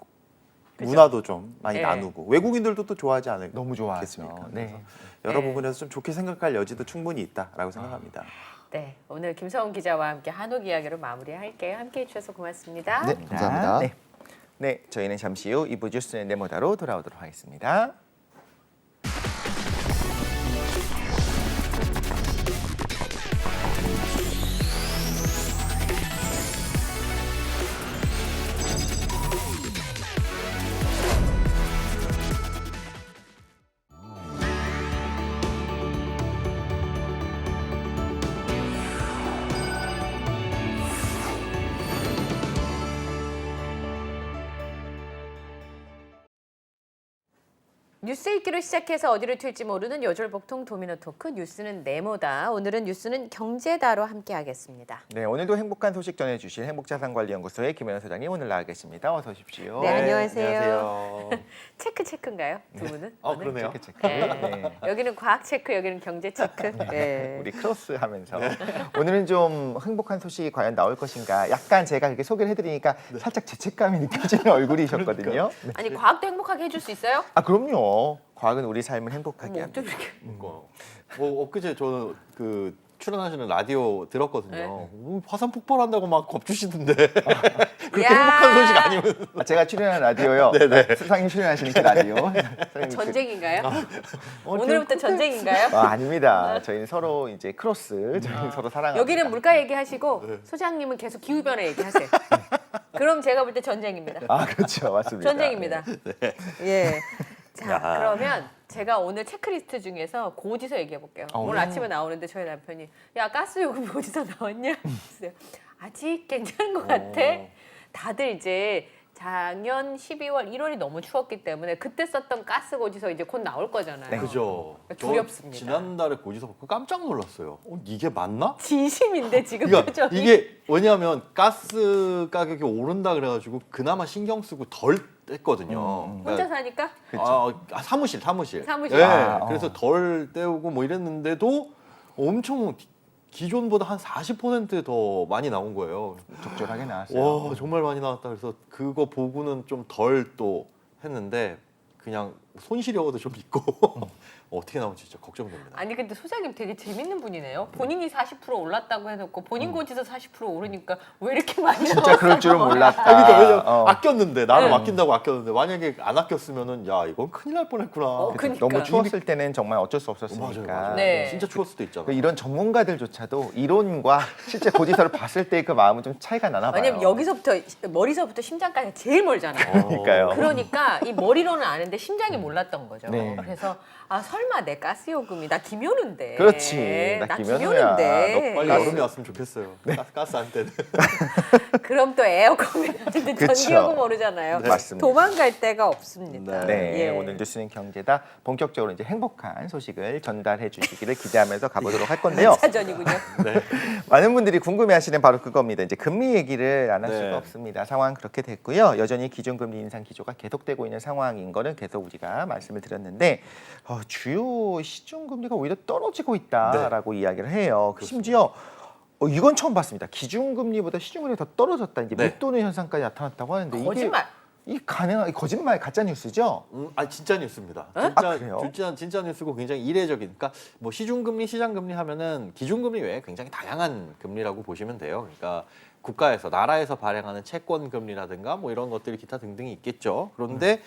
문화도 좀 많이 네. 나누고 외국인들도 또 좋아하지 않을까 너무 좋아하죠. 겠습니까? 네. 여러 네. 부분에서 좀 좋게 생각할 여지도 충분히 있다라고 생각합니다. 네, 오늘 김성훈 기자와 함께 한옥 이야기로 마무리할게요. 함께해 주셔서 고맙습니다. 네, 감사합니다. 네. 네, 저희는 잠시 후 2부 뉴스의 네모다로 돌아오도록 하겠습니다. 뉴스 읽기로 시작해서 어디를 튈지 모르는 요절복통 도미노 토크 뉴스는 네모다. 오늘은 뉴스는 경제다로 함께하겠습니다. 네, 오늘도 행복한 소식 전해주실 행복자산관리연구소의 김현우 소장님 오늘 나와 계십니다. 어서 오십시오. 네, 안녕하세요. 안녕하세요. 체크인가요? 두 분은? 아, 오늘? 그러네요. 체크. 네. 여기는 과학 체크, 여기는 경제 체크. 네. 우리 크로스 하면서 오늘은 좀 행복한 소식이 과연 나올 것인가 약간 제가 이렇게 소개를 해드리니까 살짝 죄책감이 느껴지는 얼굴이셨거든요. 네. 아니 과학도 행복하게 해줄 수 있어요? 아 그럼요. 과학은 우리 삶을 행복하게 어머, 합니다. 어쩜 이렇게? 뭐 엊그제 저는 그 출연하시는 라디오 들었거든요. 네. 화산 폭발한다고 막 겁주시던데 그렇게 야! 행복한 소식 아니면 아, 제가 출연한 라디오요. 네네. 수상님 출연하시는 그 라디오. 선생님 전쟁인가요? 어, 오늘부터 전쟁인가요? 아닙니다. 저희는 서로 이제 크로스. 저희는 서로 사랑합니다. 여기는 물가 얘기하시고 소장님은 계속 기후 변화 얘기하세요. 그럼 제가 볼 때 전쟁입니다. 아 그렇죠, 맞습니다. 전쟁입니다. 예. 자, 그러면 제가 오늘 체크리스트 중에서 고지서 얘기해 볼게요. 오늘 아침에 나오는데 저희 남편이 야 가스 요금 고지서 나왔냐? 그랬어요. 아직 괜찮은 것 같아. 다들 이제 작년 12월, 1월이 너무 추웠기 때문에 그때 썼던 가스 고지서 이제 곧 나올 거잖아요. 네. 그죠. 두렵습니다. 저 지난달에 고지서 받고 깜짝 놀랐어요. 이게 맞나? 진심인데 지금 그러니까 표정이. 이게 왜냐하면 가스 가격이 오른다 그래가지고 그나마 신경 쓰고 덜 뗐거든요. 혼자 사니까 사무실. 사무실. 예. 아, 그래서 덜 때우고 뭐 이랬는데도 엄청 기존보다 한 40% 더 많이 나온 거예요. 적절하게 나왔어요. 와 정말 많이 나왔다. 그래서 그거 보고는 좀 덜 또 했는데 그냥 손시려워도 좀 있고 어떻게 나올지 진짜 걱정됩니다. 아니 근데 소장님 되게 재밌는 분이네요. 본인이 40% 올랐다고 해놓고 본인 고지서 40% 오르니까 왜 이렇게 많이 진짜 그럴 줄은 몰랐다. 그러니까 왜냐면 어. 아꼈는데 나름 네. 아낀다고 아꼈는데 만약에 안 아꼈으면은 야 이건 큰일 날 뻔했구나. 그러니까. 너무 추웠을 때는 정말 어쩔 수 없었으니까. 맞아요. 네. 진짜 추웠을 때 있잖아. 이런 전문가들조차도 이론과 실제 고지서를 봤을 때 그 마음은 좀 차이가 나나 봐요. 왜냐면 여기서부터 머리서부터 심장까지 제일 멀잖아요. 그러니까요. 그러니까 이 머리로는 아는데 심장이 몰랐던 거죠. 네. 그래서 아 설마 내 가스요금이 나 김현우인데. 그렇지. 나 김현우야. 김현우인데. 빨리 가스. 여름이 왔으면 좋겠어요. 가스 안 때는. 그럼 또 에어컨 하는데 그쵸. 전기요금 오르잖아요. 네. 맞습니다. 도망갈 데가 없습니다. 네, 예. 오늘 뉴스는 경제다. 본격적으로 이제 행복한 소식을 전달해 주시기를 기대하면서 가보도록 할 건데요. 사전이군요. 많은 분들이 궁금해하시는 바로 그겁니다. 이제 금리 얘기를 안 할 네. 수가 없습니다. 상황 그렇게 됐고요. 여전히 기준금리 인상 기조가 계속되고 있는 상황인 거는 계속 우리가 말씀을 드렸는데 주요 시중금리가 오히려 떨어지고 있다라고 이야기를 해요. 심지어 이건 처음 봤습니다. 기준금리보다 시중금리가 더 떨어졌다. 이제 네. 밑도는 현상까지 나타났다고 하는데 거짓말. 이게 가능한 거짓말 가짜 뉴스죠? 진짜 뉴스입니다. 아, 그래요? 진짜 뉴스고 굉장히 이례적인. 그러니까 뭐 시중금리, 시장금리 하면은 기준금리 외에 굉장히 다양한 금리라고 보시면 돼요. 그러니까 국가에서 나라에서 발행하는 채권금리라든가 뭐 이런 것들이 기타 등등이 있겠죠. 그런데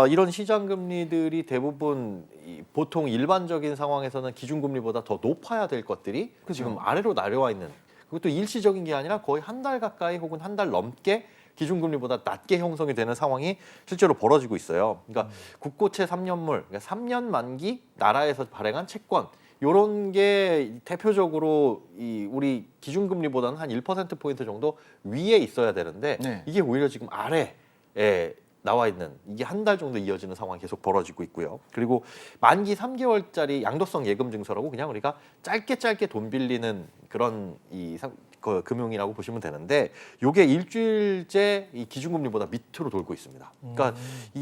이런 시장금리들이 대부분 보통 일반적인 상황에서는 기준금리보다 더 높아야 될 것들이 지금 아래로 내려와 있는. 그것도 일시적인 게 아니라 거의 한 달 가까이 혹은 한 달 넘게 기준금리보다 낮게 형성이 되는 상황이 실제로 벌어지고 있어요. 그러니까 국고채 3년물, 그러니까 3년 만기 나라에서 발행한 채권 이런 게 대표적으로 우리 기준금리보다는 한 1%포인트 정도 위에 있어야 되는데 네. 이게 오히려 지금 아래에 나와 있는 이게 한 달 정도 이어지는 상황이 계속 벌어지고 있고요. 그리고 만기 3개월짜리 양도성 예금 증서라고 그냥 우리가 짧게 돈 빌리는 그런 그 금융이라고 보시면 되는데 이게 일주일째 이 기준금리보다 밑으로 돌고 있습니다. 그러니까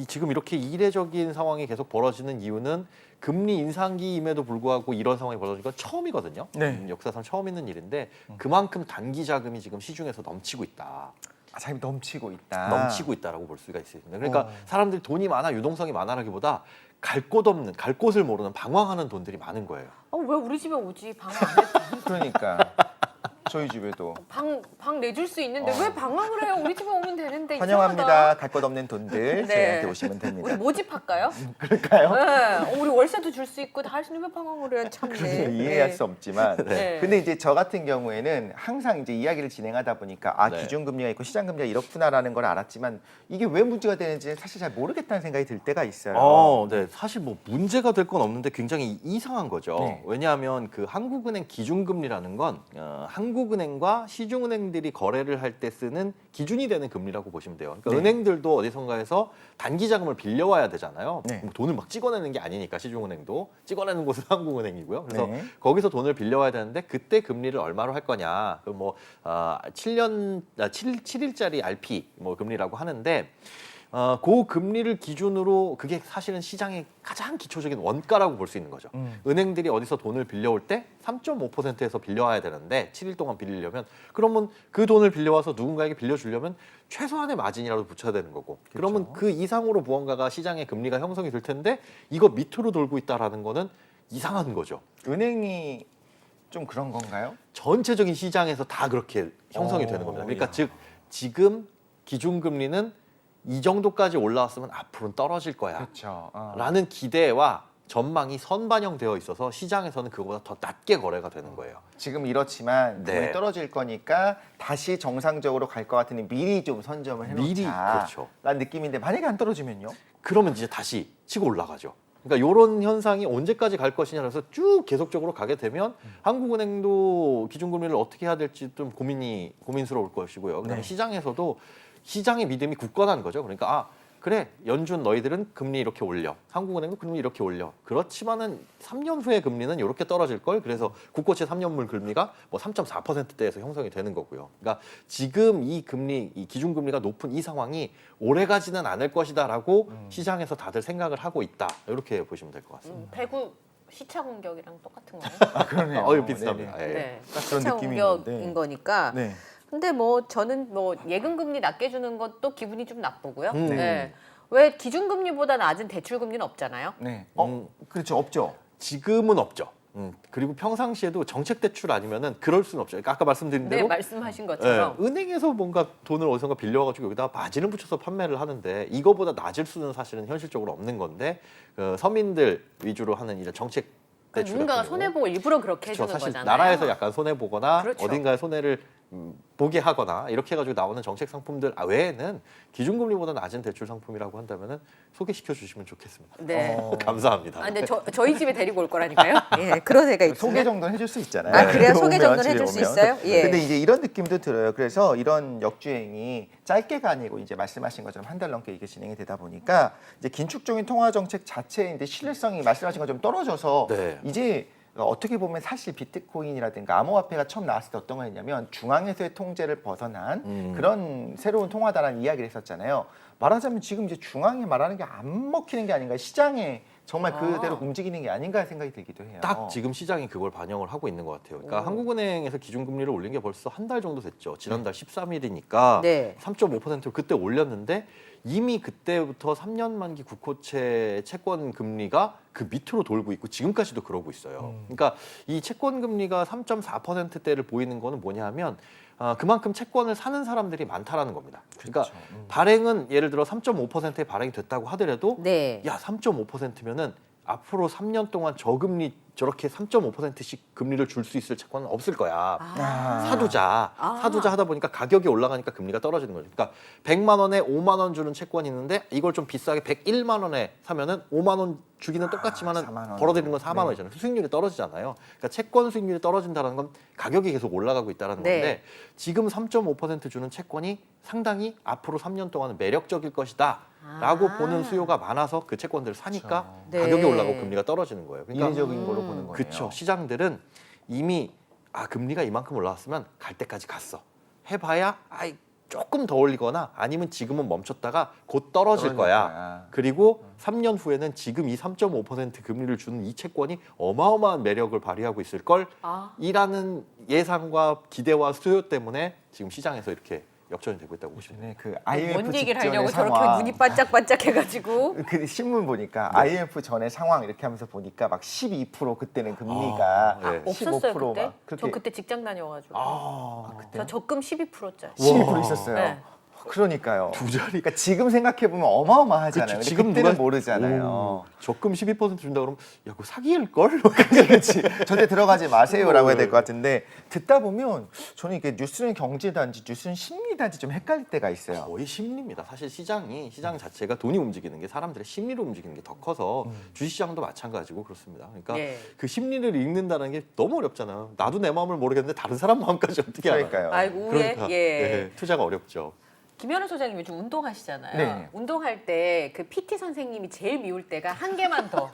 지금 이렇게 이례적인 상황이 계속 벌어지는 이유는 금리 인상기임에도 불구하고 이런 상황이 벌어진 건 처음이거든요. 네. 역사상 처음 있는 일인데 그만큼 단기 자금이 지금 시중에서 넘치고 있다. 자금이 넘치고 있다. 넘치고 있다라고 볼 수가 있습니다. 그러니까 사람들이 돈이 많아 유동성이 많아라기보다 갈 곳 없는, 갈 곳을 모르는 방황하는 돈들이 많은 거예요. 왜 우리 집에 오지? 방 안 했 그러니까 저희 집에도 방 내줄 수 있는데 왜 방황을 해요? 우리 집에 오면 되는데. 환영합니다. 이상하다. 갈 것 없는 돈들 네. 저희한테 오시면 됩니다. 우리 모집할까요? 그럴까요? 네. 우리 월세도 줄 수 있고 다 할 수 있는 왜 방황을 해요? 참네. 이해할 수 없지만 네. 근데 이제 저 같은 경우에는 항상 이제 이야기를 진행하다 보니까 네. 기준금리가 있고 시장금리가 이렇구나라는 걸 알았지만 이게 왜 문제가 되는지 사실 잘 모르겠다는 생각이 들 때가 있어요. 네. 사실 뭐 문제가 될 건 없는데 굉장히 이상한 거죠. 네. 왜냐하면 그 한국은행 기준금리라는 건 한국은행과 시중은행들이 거래를 할 때 쓰는 기준이 되는 금리라고 보시면 돼요. 그러니까 네. 은행들도 어디선가에서 단기 자금을 빌려와야 되잖아요. 네. 뭐 돈을 막 찍어내는 게 아니니까 시중은행도 찍어내는 곳은 한국은행이고요. 그래서 네. 거기서 돈을 빌려와야 되는데 그때 금리를 얼마로 할 거냐? 그 뭐 7일짜리 RP 뭐 금리라고 하는데 그 금리를 기준으로 그게 사실은 시장의 가장 기초적인 원가라고 볼 수 있는 거죠. 은행들이 어디서 돈을 빌려올 때 3.5%에서 빌려와야 되는데 7일 동안 빌리려면 그러면 그 돈을 빌려와서 누군가에게 빌려주려면 최소한의 마진이라도 붙여야 되는 거고 그러면 그 이상으로 무언가가 시장의 금리가 형성이 될 텐데 이거 밑으로 돌고 있다라는 거는 이상한 거죠. 은행이 좀 그런 건가요? 전체적인 시장에서 다 그렇게 형성이 되는 겁니다. 그러니까 즉 지금 기준금리는 이 정도까지 올라왔으면 앞으로는 떨어질 거야 그렇죠. 라는 기대와 전망이 선반영되어 있어서 시장에서는 그거보다 더 낮게 거래가 되는 거예요. 지금 이렇지만 네. 돈이 떨어질 거니까 다시 정상적으로 갈 것 같으니 미리 좀 선점을 해놓자. 미리, 그렇죠. 라는 느낌인데 만약에 안 떨어지면요? 그러면 이제 다시 치고 올라가죠. 그러니까 이런 현상이 언제까지 갈 것이냐 그래서 쭉 계속적으로 가게 되면 한국은행도 기준금리를 어떻게 해야 될지 좀 고민스러울 것이고요. 그다음에 네. 시장에서도 시장의 믿음이 굳건한 거죠. 그러니까 그래 연준 너희들은 금리 이렇게 올려 한국은행도 금리 이렇게 올려 그렇지만은 3년 후에 금리는 이렇게 떨어질 걸 그래서 국고채 3년물 금리가 뭐 3.4%대에서 형성이 되는 거고요. 그러니까 지금 이 금리 이 기준금리가 높은 이 상황이 오래 가지는 않을 것이다라고 시장에서 다들 생각을 하고 있다 이렇게 보시면 될 것 같습니다. 배구 시차 공격이랑 똑같은 거예요. 그러네요. 비슷합니다. 네네. 예. 네. 딱 그런 시차 느낌인 공격인 건데. 거니까. 네. 근데 뭐 저는 뭐 예금 금리 낮게 주는 것도 기분이 좀 나쁘고요. 네. 네. 왜 기준 금리보다 낮은 대출 금리는 없잖아요. 네. 음. 그렇죠. 없죠. 지금은 없죠. 그리고 평상시에도 정책 대출 아니면은 그럴 수는 없죠. 그러니까 아까 말씀드린 네, 대로 말씀하신 예, 것처럼. 은행에서 뭔가 돈을 어디선가 빌려와가지고 여기다 마진을 붙여서 판매를 하는데 이거보다 낮을 수는 사실은 현실적으로 없는 건데 서민들 위주로 하는 이런 정책 대출 누군가가 같은 경우. 손해 보고 일부러 그렇게 그렇죠. 해주는 사실 거잖아요. 나라에서 약간 손해 보거나 그렇죠. 어딘가에 손해를 보게 하거나 이렇게 해가지고 나오는 정책 상품들 외에는 기준금리보다 낮은 대출 상품이라고 한다면은 소개시켜 주시면 좋겠습니다. 네. 감사합니다. 아, 근데 저희 집에 데리고 올 거라니까요. 예, 그런 애가 있으면. 소개 정도는 해줄 수 있잖아요. 아, 그래요? 소개 오면, 정도는 집에 해줄 수 오면. 있어요? 예. 근데 이제 이런 느낌도 들어요. 그래서 이런 역주행이 짧게가 아니고 이제 말씀하신 것처럼 한 달 넘게 이게 진행이 되다 보니까 이제 긴축적인 통화 정책 자체의 이제 신뢰성이 말씀하신 것처럼 떨어져서 네. 이제 어떻게 보면 사실 비트코인이라든가 암호화폐가 처음 나왔을 때 어떤 거였냐면 중앙에서의 통제를 벗어난 그런 새로운 통화다라는 이야기를 했었잖아요. 말하자면 지금 이제 중앙이 말하는 게 안 먹히는 게 아닌가, 시장에 정말 그대로 움직이는 게 아닌가 생각이 들기도 해요. 딱 지금 시장이 그걸 반영을 하고 있는 것 같아요. 그러니까 한국은행에서 기준금리를 올린 게 벌써 한 달 정도 됐죠. 지난달 13일이니까 네. 3.5%를 그때 올렸는데 이미 그때부터 3년 만기 국고채 채권 금리가 그 밑으로 돌고 있고 지금까지도 그러고 있어요. 그러니까 이 채권 금리가 3.4%대를 보이는 거는 뭐냐면 그만큼 채권을 사는 사람들이 많다라는 겁니다. 그러니까 발행은 예를 들어 3.5%에 발행이 됐다고 하더라도 네. 야 3.5%면은 앞으로 3년 동안 저금리 저렇게 3.5%씩 금리를 줄 수 있을 채권은 없을 거야. 사두자. 사두자 하다 보니까 가격이 올라가니까 금리가 떨어지는 거죠. 그러니까 100만 원에 5만 원 주는 채권이 있는데 이걸 좀 비싸게 101만 원에 사면은 5만 원 주기는 똑같지만은 4만 원. 벌어들이는 건 4만 네. 원이잖아요. 수익률이 떨어지잖아요. 그러니까 채권 수익률이 떨어진다는 건 가격이 계속 올라가고 있다는 네. 건데 지금 3.5% 주는 채권이 상당히 앞으로 3년 동안은 매력적일 것이다. 라고 보는 수요가 많아서 그 채권들을 사니까 네. 가격이 올라가고 금리가 떨어지는 거예요. 그러니까 이례적인 걸로 보는 거예요. 그렇죠. 시장들은 이미 금리가 이만큼 올라왔으면 갈 때까지 갔어. 해봐야 조금 더 올리거나 아니면 지금은 멈췄다가 곧 떨어질 거야. 그리고 3년 후에는 지금 이 3.5% 금리를 주는 이 채권이 어마어마한 매력을 발휘하고 있을 걸 이라는 예상과 기대와 수요 때문에 지금 시장에서 이렇게 역전이 되고 있다고 보시면 돼요. 네, 그 IMF 뭔 얘기를 직전의 하려고 상황. 저렇게 눈이 반짝반짝해가지고. 그 신문 보니까 네. IMF 전에 상황 이렇게 하면서 보니까 막 12% 그때는 금리가 네. 없었어요 15% 그때? 막 저 그렇게 그때 직장 다녀가지고. 아, 저 적금 12%짜리. 12% 있었어요. 네. 그러니까요. 두 자리. 그러니까 지금 생각해 보면 어마어마하잖아요. 그치, 근데 지금 그때는 누가 모르잖아요. 오, 적금 12% 준다 그러면 야, 그거 사기일 걸? 그렇지. 절대 들어가지 마세요라고 해야 될 네. 것 같은데 듣다 보면 저는 이게 뉴스는 경제단지, 뉴스는 심리단지 좀 헷갈릴 때가 있어요. 거의 심리입니다. 사실 시장 자체가 돈이 움직이는 게 사람들의 심리로 움직이는 게 더 커서 주식시장도 마찬가지고 그렇습니다. 그러니까 예. 그 심리를 읽는다는 게 너무 어렵잖아요. 나도 내 마음을 모르겠는데 다른 사람 마음까지 어떻게 알아요? 그러니까요. 아이고 그러니까 예. 네, 투자가 어렵죠. 김현우 소장님 요즘 운동하시잖아요. 네. 운동할 때 그 PT 선생님이 제일 미울 때가 한 개만 더.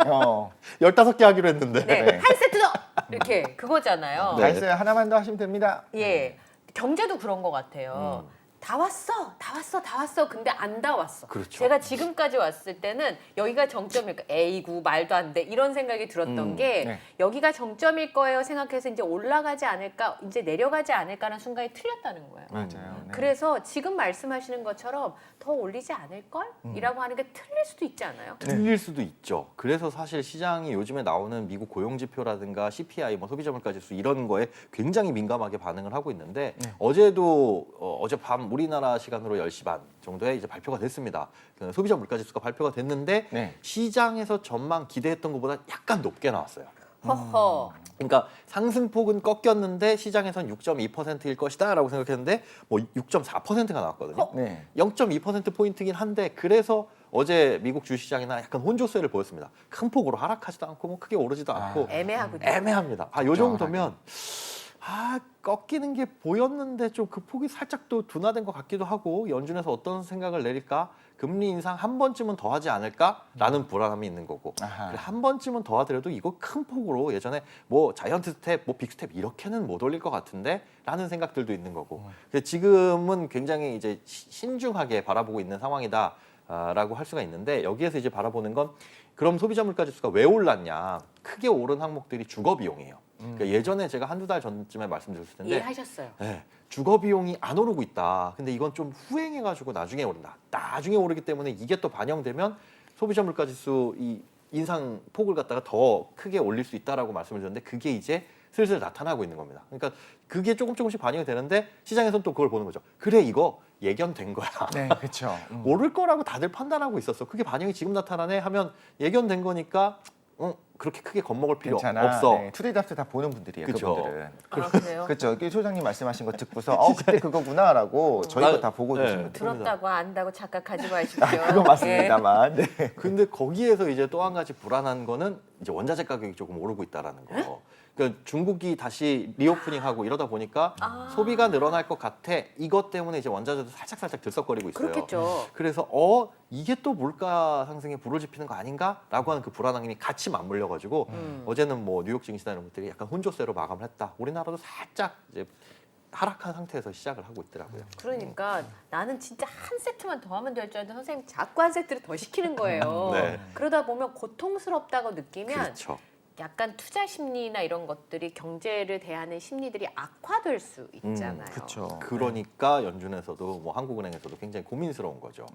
15개 하기로 했는데. 네, 네. 한 세트 더 이렇게 그거잖아요. 네. 다 있어요. 하나만 더 하시면 됩니다. 예, 경제도 그런 것 같아요. 다 왔어, 다 왔어, 다 왔어. 근데 안 다 왔어. 그렇죠. 제가 지금까지 왔을 때는 여기가 정점일까? 에이구 말도 안 돼. 이런 생각이 들었던 게 네. 여기가 정점일 거예요 생각해서 이제 올라가지 않을까, 이제 내려가지 않을까라는 순간이 틀렸다는 거예요. 맞아요. 네. 그래서 지금 말씀하시는 것처럼 더 올리지 않을걸? 이라고 하는 게 틀릴 수도 있지 않아요? 틀릴 수도 있죠. 그래서 사실 시장이 요즘에 나오는 미국 고용지표라든가 CPI, 뭐 소비자물가지수 이런 거에 굉장히 민감하게 반응을 하고 있는데 어제도 어젯밤 우리나라 시간으로 10시 반 정도에 이제 발표가 됐습니다. 그 소비자 물가지수가 발표가 됐는데 네. 시장에서 전망 기대했던 것보다 약간 높게 나왔어요. 허허. 그러니까 상승폭은 꺾였는데 시장에선 6.2%일 것이다라고 생각했는데 뭐 6.4%가 나왔거든요. 네. 0.2%포인트긴 한데 그래서 어제 미국 주시장이나 약간 혼조세를 보였습니다. 큰 폭으로 하락하지도 않고 뭐 크게 오르지도 않고 애매하군요. 애매합니다. 요 정도면 꺾이는 게 보였는데 좀 그 폭이 살짝 또 둔화된 것 같기도 하고 연준에서 어떤 생각을 내릴까? 금리 인상 한 번쯤은 더 하지 않을까라는 불안함이 있는 거고 아하. 그래, 한 번쯤은 더 하더라도 이거 큰 폭으로 예전에 뭐 자이언트 스텝, 뭐 빅스텝 이렇게는 못 올릴 것 같은데 라는 생각들도 있는 거고 그래서 지금은 굉장히 이제 신중하게 바라보고 있는 상황이다 라고 할 수가 있는데 여기에서 이제 바라보는 건 그럼 소비자 물가 지수가 왜 올랐냐 크게 오른 항목들이 주거 비용이에요. 그러니까 예전에 제가 한두 달 전쯤에 말씀드렸을 텐데 이해하셨어요. 네, 주거 비용이 안 오르고 있다. 근데 이건 좀 후행해가지고 나중에 오른다. 나중에 오르기 때문에 이게 또 반영되면 소비자 물가 지수 이 인상 폭을 갖다가 더 크게 올릴 수 있다라고 말씀을 드렸는데 그게 이제 슬슬 나타나고 있는 겁니다. 그러니까 그게 조금씩 반영이 되는데 시장에서는 또 그걸 보는 거죠. 그래 이거 예견된 거야. 네, 그렇죠. 오를 거라고 다들 판단하고 있었어. 그게 반영이 지금 나타나네 하면 예견된 거니까 그렇게 크게 겁먹을 필요 괜찮아. 없어. 네, 투데이답스 다 보는 분들이에요. 그쵸. 그분들은. 아, 그래요? 그렇죠. 소장님 말씀하신 거 듣고서 그때 그거구나라고 저희가 다 보고 네. 계신 분들. 들었다고 안다고 착각하지 마십시오. 그건 맞습니다만. 네. 근데 거기에서 이제 또 한 가지 불안한 거는 이제 원자재 가격이 조금 오르고 있다라는 거. 그러니까 중국이 다시 리오프닝하고 이러다 보니까 소비가 늘어날 것 같아. 이것 때문에 이제 원자재도 살짝 들썩거리고 있어요. 그렇겠죠. 그래서 이게 또 물가 상승에 불을 지피는 거 아닌가라고 하는 그 불안함이 같이 맞물려 가지고 어제는 뭐 뉴욕 증시나 이런 것들이 약간 혼조세로 마감을 했다. 우리나라도 살짝 이제 하락한 상태에서 시작을 하고 있더라고요. 그러니까 나는 진짜 한 세트만 더 하면 될 줄 알았는데 선생님 자꾸 한 세트를 더 시키는 거예요. 네. 그러다 보면 고통스럽다고 느끼면 그렇죠. 약간 투자 심리나 이런 것들이 경제를 대하는 심리들이 악화될 수 있잖아요. 그렇죠. 그러니까 연준에서도 뭐 한국은행에서도 굉장히 고민스러운 거죠.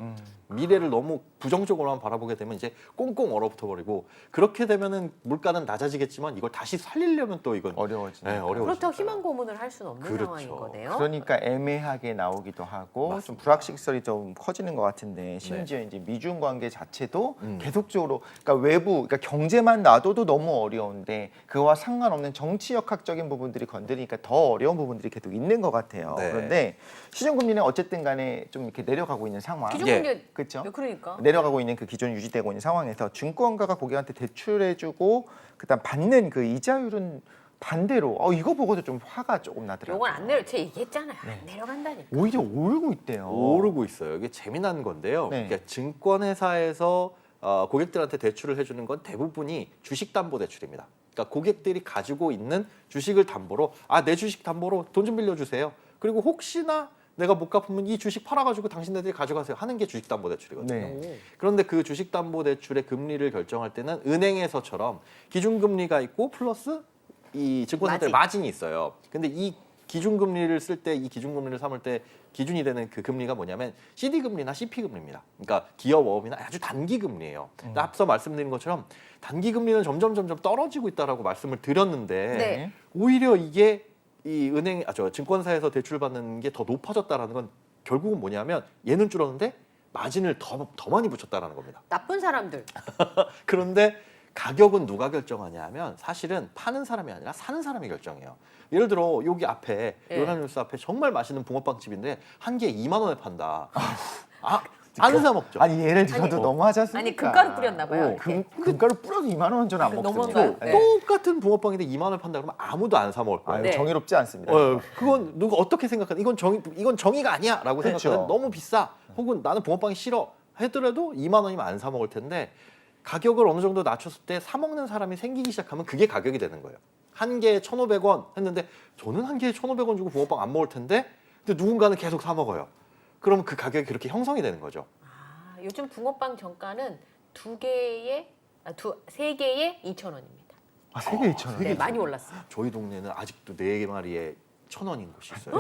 미래를 너무 부정적으로만 바라보게 되면 이제 꽁꽁 얼어붙어 버리고 그렇게 되면은 물가는 낮아지겠지만 이걸 다시 살리려면 또 이건 어려워지니까. 네, 어려워지니까요. 그렇다고 희망 고문을 할 수는 없는 그렇죠. 상황인 거네요. 그러니까 애매하게 나오기도 하고 맞습니다. 좀 불확실성이 좀 커지는 것 같은데 심지어 이제 미중 관계 자체도 계속적으로 그러니까 외부 그러니까 경제만 놔둬도 너무 어려운데 그와 상관없는 정치역학적인 부분들이 건드리니까 더 어려운 부분들이 계속 있는 것 같아요. 네. 그런데 시중금리는 어쨌든 간에 좀 이렇게 내려가고 있는 상황. 기준금리 그렇죠. 그러니까 내려가고 있는 그 기존 유지되고 있는 상황에서 증권가가 고객한테 대출해주고 그다음 받는 그 이자율은 반대로 이거 보고도 좀 화가 조금 나더라고요. 요건 안 내려. 제가 얘기했잖아요. 안 내려간다니까. 오히려 오르고 있대요. 오르고 있어요. 이게 재미난 건데요. 네. 그러니까 증권회사에서 고객들한테 대출을 해주는 건 대부분이 주식담보대출입니다. 그러니까 고객들이 가지고 있는 주식을 담보로 내 주식 담보로 돈 좀 빌려주세요. 그리고 혹시나 내가 못 갚으면 이 주식 팔아가지고 당신네들이 가져가세요 하는 게 주식담보대출이거든요. 네. 그런데 그 주식담보대출의 금리를 결정할 때는 은행에서처럼 기준금리가 있고 플러스 이 증권사들 마진이 있어요. 근데 이 기준금리를 쓸 때 이 기준금리를 삼을 때 기준이 되는 그 금리가 뭐냐면 CD금리나 CP금리입니다. 그러니까 기업업이나 아주 단기금리예요. 앞서 말씀드린 것처럼 단기금리는 점점 떨어지고 있다라고 말씀을 드렸는데 네. 오히려 이게 이 증권사에서 대출받는 게 더 높아졌다라는 건 결국은 뭐냐면 얘는 줄었는데 마진을 더 많이 붙였다라는 겁니다. 나쁜 사람들. 그런데 가격은 누가 결정하냐 하면 사실은 파는 사람이 아니라 사는 사람이 결정해요. 예를 들어 여기 앞에 예. 연합뉴스 앞에 정말 맛있는 붕어빵집인데 한 개에 2만 원에 판다. 안 사 먹죠. 아니 예를 들어도 아니, 너무하지 않습니까? 아니 금가루 뿌렸나 봐요. 이렇게. 금가루 뿌려도 2만 원 전에 안 그 먹습니다. 너무한가요? 네. 똑같은 붕어빵인데 2만 원에 판다 그러면 아무도 안 사 먹을 거예요. 아유, 네. 정의롭지 않습니다. 그건 누가 어떻게 생각하는? 이건 정의가 아니야라고 그렇죠. 생각하는 너무 비싸. 혹은 나는 붕어빵이 싫어 하더라도 2만 원이면 안 사 먹을 텐데 가격을 어느 정도 낮췄을 때 사 먹는 사람이 생기기 시작하면 그게 가격이 되는 거예요. 한 개에 1,500원 했는데 저는 한 개에 1,500원 주고 붕어빵 안 먹을 텐데 근데 누군가는 계속 사 먹어요. 그럼 그 가격이 그렇게 형성이 되는 거죠. 아, 요즘 붕어빵 정가는 세 개에 2,000원입니다. 아, 세개 2천 원. 네, 많이 올랐어요. 저희 동네는 아직도 4마리에 1,000원인 곳이 있어요.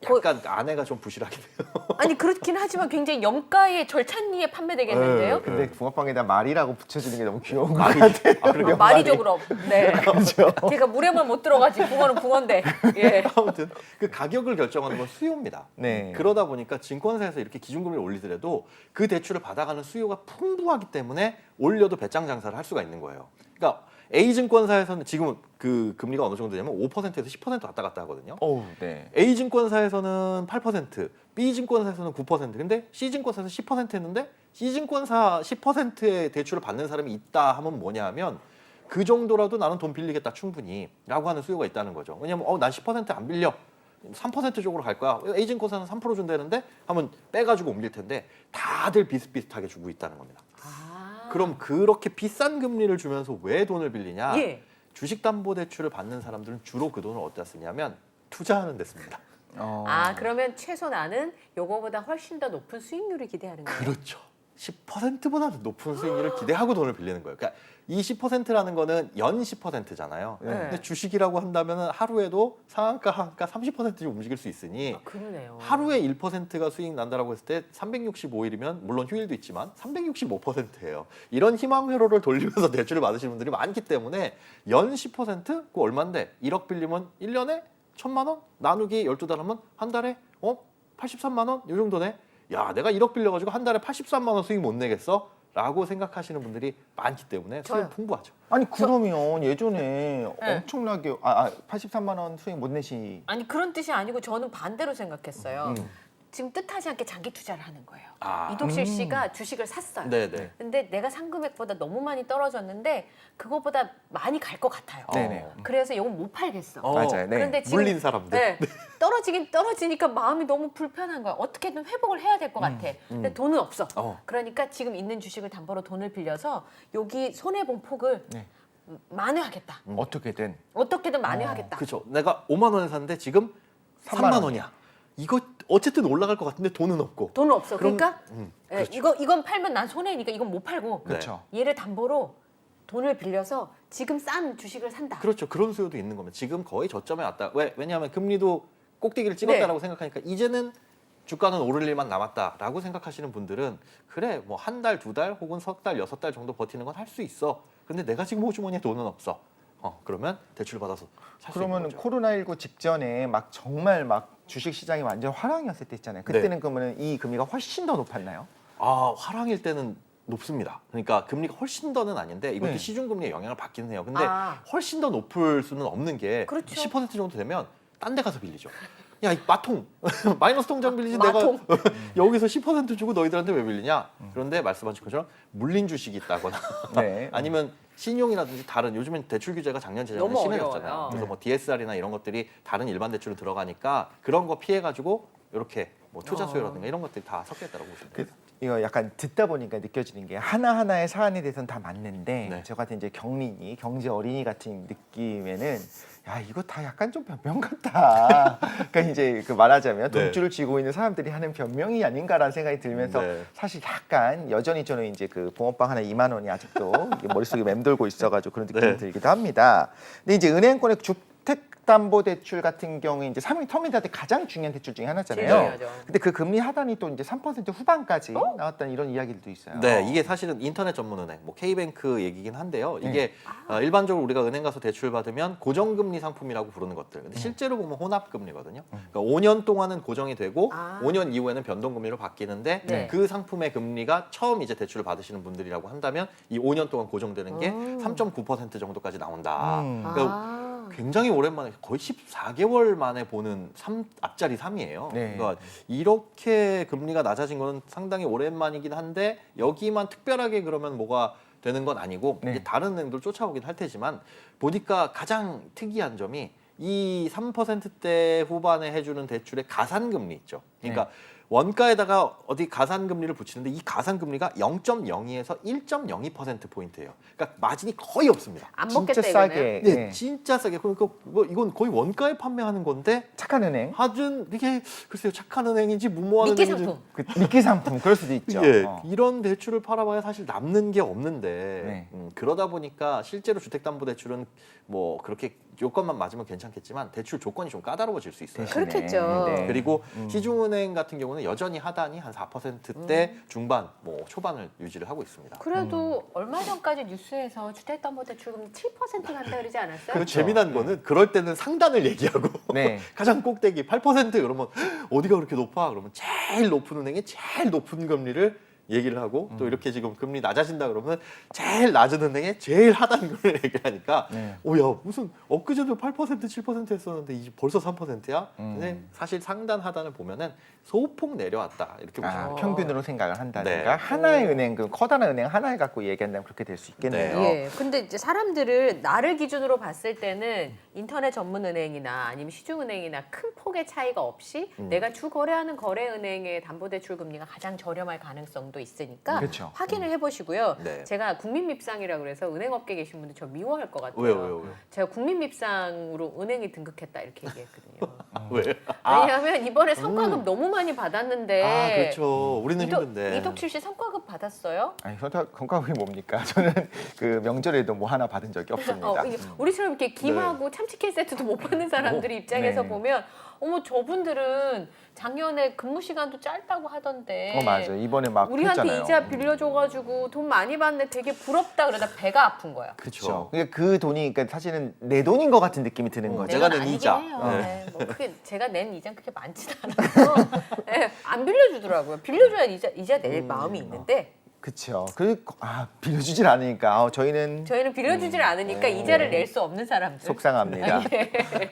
약간 아내가 좀 부실하게 돼요. 아니 그렇긴 하지만 굉장히 염가의 절찬리에 판매되겠는데요. 근데 붕어빵에다 말이라고 붙여주는 게 너무 귀여운 것 같아요. 아, 말이죠 그럼. 네. 그렇죠. 제가 물에만 못 들어가지 붕어는 붕어인데. 예. 아무튼 그 가격을 결정하는 건 수요입니다. 네. 그러다 보니까 증권사에서 이렇게 기준금리를 올리더라도 그 대출을 받아가는 수요가 풍부하기 때문에 올려도 배짱 장사를 할 수가 있는 거예요. 그러니까 A증권사에서는 지금 그 금리가 어느 정도 되냐면 5%에서 10% 왔다 갔다 하거든요. 어우, 네. A증권사에서는 8%, B증권사에서는 9%, 근데 C증권사에서 10% 했는데 C증권사 10%의 대출을 받는 사람이 있다 하면 뭐냐 하면 그 정도라도 나는 돈 빌리겠다 충분히 라고 하는 수요가 있다는 거죠. 왜냐면 난 10%안 빌려. 3% 쪽으로 갈 거야. A증권사는 3% 준다는데 하면 빼가지고 옮길 텐데 다들 비슷비슷하게 주고 있다는 겁니다. 아. 그럼 그렇게 비싼 금리를 주면서 왜 돈을 빌리냐? 예. 주식담보대출을 받는 사람들은 주로 그 돈을 어디다 쓰냐면 투자하는 데 씁니다. 아 그러면 최소 나는 요거보다 훨씬 더 높은 수익률을 기대하는 거예요. 그렇죠. 10%보다 높은 수익률을 기대하고 돈을 빌리는 거예요. 그러니까 이 10%라는 거는 연 10%잖아요. 네. 근데 주식이라고 한다면 하루에도 상한가 하한가 30% 움직일 수 있으니 아, 그러네요. 하루에 1%가 수익 난다라고 했을 때 365일이면 물론 휴일도 있지만 365%예요. 이런 희망 회로를 돌리면서 대출을 받으시는 분들이 많기 때문에 연 10% 그거 얼마인데 1억 빌리면 1년에 1,000만 원 나누기 12달 하면 한 달에 83만 원 이 정도네. 야, 내가 1억 빌려가지고 한 달에 83만 원 수익 못 내겠어? 라고 생각하시는 분들이 많기 때문에 수익 저요. 풍부하죠. 아니 그러면 예전에 네. 엄청나게 83만 원 수익 못 내시. 아니 그런 뜻이 아니고 저는 반대로 생각했어요. 음. 지금 뜻하지 않게 장기 투자를 하는 거예요. 아. 이독실 씨가 주식을 샀어요. 네네. 근데 내가 산 금액보다 너무 많이 떨어졌는데 그거보다 많이 갈 것 같아요. 네네. 그래서 이건 못 팔겠어. 맞아요. 네. 그런데 지금 물린 사람들. 네, 떨어지긴 떨어지니까 마음이 너무 불편한 거야. 어떻게든 회복을 해야 될 것 같아. 근데 돈은 없어. 그러니까 지금 있는 주식을 담보로 돈을 빌려서 여기 손해 본 폭을 네. 만회하겠다. 어떻게든 어떻게든 만회하겠다. 그렇죠. 내가 5만 원에 샀는데 지금 3만 3만 원이야. 이거 어쨌든 올라갈 것 같은데 돈은 없고. 돈은 없어. 그럼- 그러니까 그렇죠. 이건 팔면 난 손해니까 이건 못 팔고 그렇죠. 얘를 담보로 돈을 빌려서 지금 싼 주식을 산다. 그렇죠. 그런 수요도 있는 겁니다. 지금 거의 저점에 왔다. 왜냐하면 금리도 꼭대기를 찍었다라고 생각하니까 이제는 주가는 오를 일만 남았다라고 생각하시는 분들은 그래 뭐 한 달, 두 달 혹은 석 달, 6달 정도 버티는 건 할 수 있어. 근데 내가 지금 호주머니에 돈은 없어. 그러면 대출 받아서 살 수 있는 그러면 거죠. 코로나19 직전에 막 정말 막 주식 시장이 완전 화랑이었을 때 있잖아요. 그때는 네. 그러면 이 금리가 훨씬 더 높았나요? 화랑일 때는 높습니다. 그러니까 금리가 훨씬 더는 아닌데 이것도 네. 시중금리의 영향을 받기는 해요. 근데 아. 훨씬 더 높을 수는 없는 게 그렇죠. 10% 정도 되면 딴 데 가서 빌리죠. 야, 이 마통 마이너스 통장 빌리지 마통. 내가 여기서 10% 주고 너희들한테 왜 빌리냐? 그런데 말씀하신 것처럼 물린 주식이 있다거나 네. 아니면 신용이라든지 다른 요즘엔 대출 규제가 작년 재작년에 너무 심해졌잖아요. 어려워요. 그래서 뭐 DSR이나 이런 것들이 다른 일반 대출로 들어가니까 그런 거 피해 가지고 이렇게 뭐 투자 수요라든가 이런 것들이 다 섞여 있다고 보시면 돼요. 이거 약간 듣다 보니까 느껴지는 게 하나하나의 사안에 대해서는 다 맞는데 네. 저 같은 이제 경린이 경제 어린이 같은 느낌에는 야 이거 다 약간 좀 변명 같다. 그러니까 이제 그 말하자면 네. 돈줄을 쥐고 있는 사람들이 하는 변명이 아닌가라는 생각이 들면서 네. 사실 약간 여전히 저는 이제 그 붕어빵 하나 2만 원이 아직도 이게 머릿속에 맴돌고 있어가지고 그런 느낌이 네. 들기도 합니다. 근데 이제 은행권의 주택담보대출 같은 경우에 이제 터미널한테 가장 중요한 대출 중에 하나잖아요. 제일 중요하죠. 근데 그 금리 하단이 또 이제 3% 후반까지 나왔다는 이런 이야기들도 있어요. 네, 이게 사실은 인터넷 전문은행, 뭐 K뱅크 얘기긴 한데요. 이게 일반적으로 우리가 은행 가서 대출 받으면 고정금리 상품이라고 부르는 것들. 근데 실제로 보면 혼합금리거든요. 그러니까 5년 동안은 고정이 되고 5년 이후에는 변동금리로 바뀌는데 네. 그 상품의 금리가 처음 이제 대출을 받으시는 분들이라고 한다면 이 5년 동안 고정되는 게 3.9% 정도까지 나온다. 그러니까 굉장히 오랜만에 거의 14개월 만에 보는 앞자리 3이에요. 네. 그러니까 이렇게 금리가 낮아진 거는 상당히 오랜만이긴 한데 여기만 특별하게 그러면 뭐가 되는 건 아니고 네. 이제 다른 은행들 쫓아오긴 할 테지만 보니까 가장 특이한 점이 이 3%대 후반에 해주는 대출의 가산금리 있죠. 그러니까 원가에다가 어디 가산금리를 붙이는데 이 가산금리가 0.02에서 1.02%포인트예요. 그러니까 마진이 거의 없습니다. 안 진짜 먹겠다 싸게. 이거는. 네, 진짜 싸게. 그러니까 뭐 이건 거의 원가에 판매하는 건데 착한 은행. 하여튼 이게 글쎄요 착한 은행인지 무모한 미끼 은행인지 상품. 그 미끼 상품 그럴 수도 있죠. 예, 이런 대출을 팔아봐야 사실 남는 게 없는데 네. 그러다 보니까 실제로 주택담보대출은 뭐 그렇게 요건만 맞으면 괜찮겠지만 대출 조건이 좀 까다로워질 수 있어요. 대신에. 그렇겠죠. 네. 그리고 시중은행 같은 경우는 여전히 하단이 한 4%대 중반, 뭐 초반을 유지를 하고 있습니다. 그래도 얼마 전까지 뉴스에서 주택담보대출금 7% 간다 그러지 않았어요? 그 재미난 거는 그럴 때는 상단을 얘기하고 네. 가장 꼭대기 8% 그러면 어디가 그렇게 높아? 그러면 제일 높은 은행이 제일 높은 금리를 얘기를 하고 또 이렇게 지금 금리 낮아진다 그러면 제일 낮은 은행에 제일 하단 금리를 얘기하니까 네. 오야 무슨 엊그제도 8% 7% 했었는데 이제 벌써 3%야? 근데 사실 상단 하단을 보면은 소폭 내려왔다 이렇게 보시면 돼요. 평균으로 생각을 한다든가 네. 하나의 은행, 그 커다란 은행 하나를 갖고 얘기한다면 그렇게 될 수 있겠네요. 예. 근데 이제 사람들은 나를 기준으로 봤을 때는 인터넷 전문 은행이나 아니면 시중 은행이나 큰 폭의 차이가 없이 내가 주 거래하는 거래 은행의 담보대출 금리가 가장 저렴할 가능성도 있으니까 그렇죠. 확인을 해보시고요. 네. 제가 국민밉상이라 그래서 은행업계 계신 분들 저 미워할 것 같아요. 왜요? 제가 국민밉상으로 은행에 등극했다 이렇게 얘기했거든요. 왜? 왜냐하면 이번에 성과급 너무 많이 받았는데. 아 그렇죠. 우리는 힘든데. 이덕칠 씨 성과급 받았어요? 아니, 건강이 뭡니까? 저는 그 명절에도 뭐 하나 받은 적이 없습니다. 이게 우리처럼 이렇게 김하고 참치캔 세트도 못 받는 사람들이 입장에서 네. 보면 어머 저분들은 작년에 근무 시간도 짧다고 하던데 맞아요. 이번에 막 우리한테 했잖아요. 이자 빌려줘가지고 돈 많이 받네 되게 부럽다 그러다 배가 아픈 거야. 그렇죠. 그러니까 그 돈이 그러니까 사실은 내 돈인 것 같은 느낌이 드는 거죠. 내가 내건 낸 아니긴 이자. 해요. 네. 네, 뭐 그게 제가 낸 이자는 그렇게 많지는 않아서 네, 안 빌려주더라고요. 빌려줘야 이자 낼 마음이 있는데 그렇죠. 빌려주질 않으니까 저희는 저희는 빌려주질 않으니까 이자를 낼 수 없는 사람들. 속상합니다.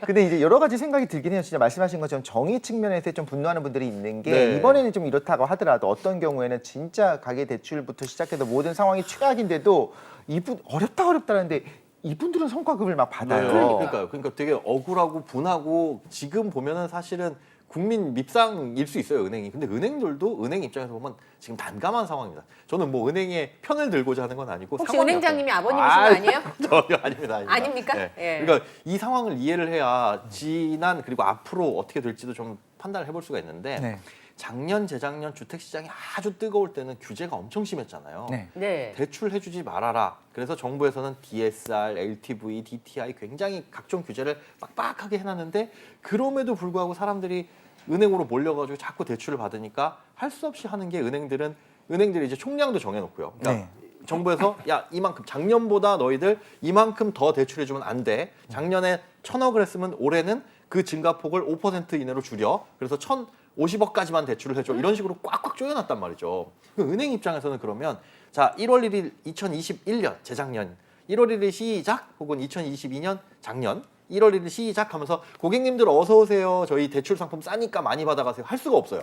근데 이제 여러 가지 생각이 들긴 해요. 진짜 말씀하신 것처럼 정의 측면에서 좀 분노하는 분들이 있는 게 네. 이번에는 좀 이렇다고 하더라도 어떤 경우에는 진짜 가계 대출부터 시작해서 모든 상황이 최악인데도 이분 어렵다는데 이분들은 성과급을 막 받아요. 그러니까 되게 억울하고 분하고 지금 보면은 사실은 국민 밉상일 수 있어요 은행이. 근데 은행들도 은행 입장에서 보면 지금 난감한 상황입니다. 저는 뭐 은행의 편을 들고자 하는 건 아니고 혹시 상황이 은행장님이 어떤- 아버님이신 거 아니에요? 전혀 아닙니다. 아닙니까? 네. 예. 그러니까 이 상황을 이해를 해야 지난 그리고 앞으로 어떻게 될지도 좀 판단을 해볼 수가 있는데 네. 작년 재작년 주택 시장이 아주 뜨거울 때는 규제가 엄청 심했잖아요. 네. 네. 대출해주지 말아라. 그래서 정부에서는 DSR, LTV, DTI 굉장히 각종 규제를 빡빡하게 해놨는데 그럼에도 불구하고 사람들이 은행으로 몰려가지고 자꾸 대출을 받으니까 할 수 없이 하는 게 은행들이 이제 총량도 정해놓고요. 그러니까 정부에서 야 이만큼 작년보다 너희들 이만큼 더 대출해주면 안 돼. 작년에 1,000억을 했으면 올해는 그 증가폭을 5% 이내로 줄여. 그래서 1,050억까지만 대출을 해줘. 이런 식으로 꽉꽉 조여놨단 말이죠. 은행 입장에서는 그러면 자 1월 1일 2021년 재작년 1월 1일 시작 혹은 2022년 작년 1월 1일 시작하면서 고객님들 어서 오세요. 저희 대출 상품 싸니까 많이 받아가세요. 할 수가 없어요.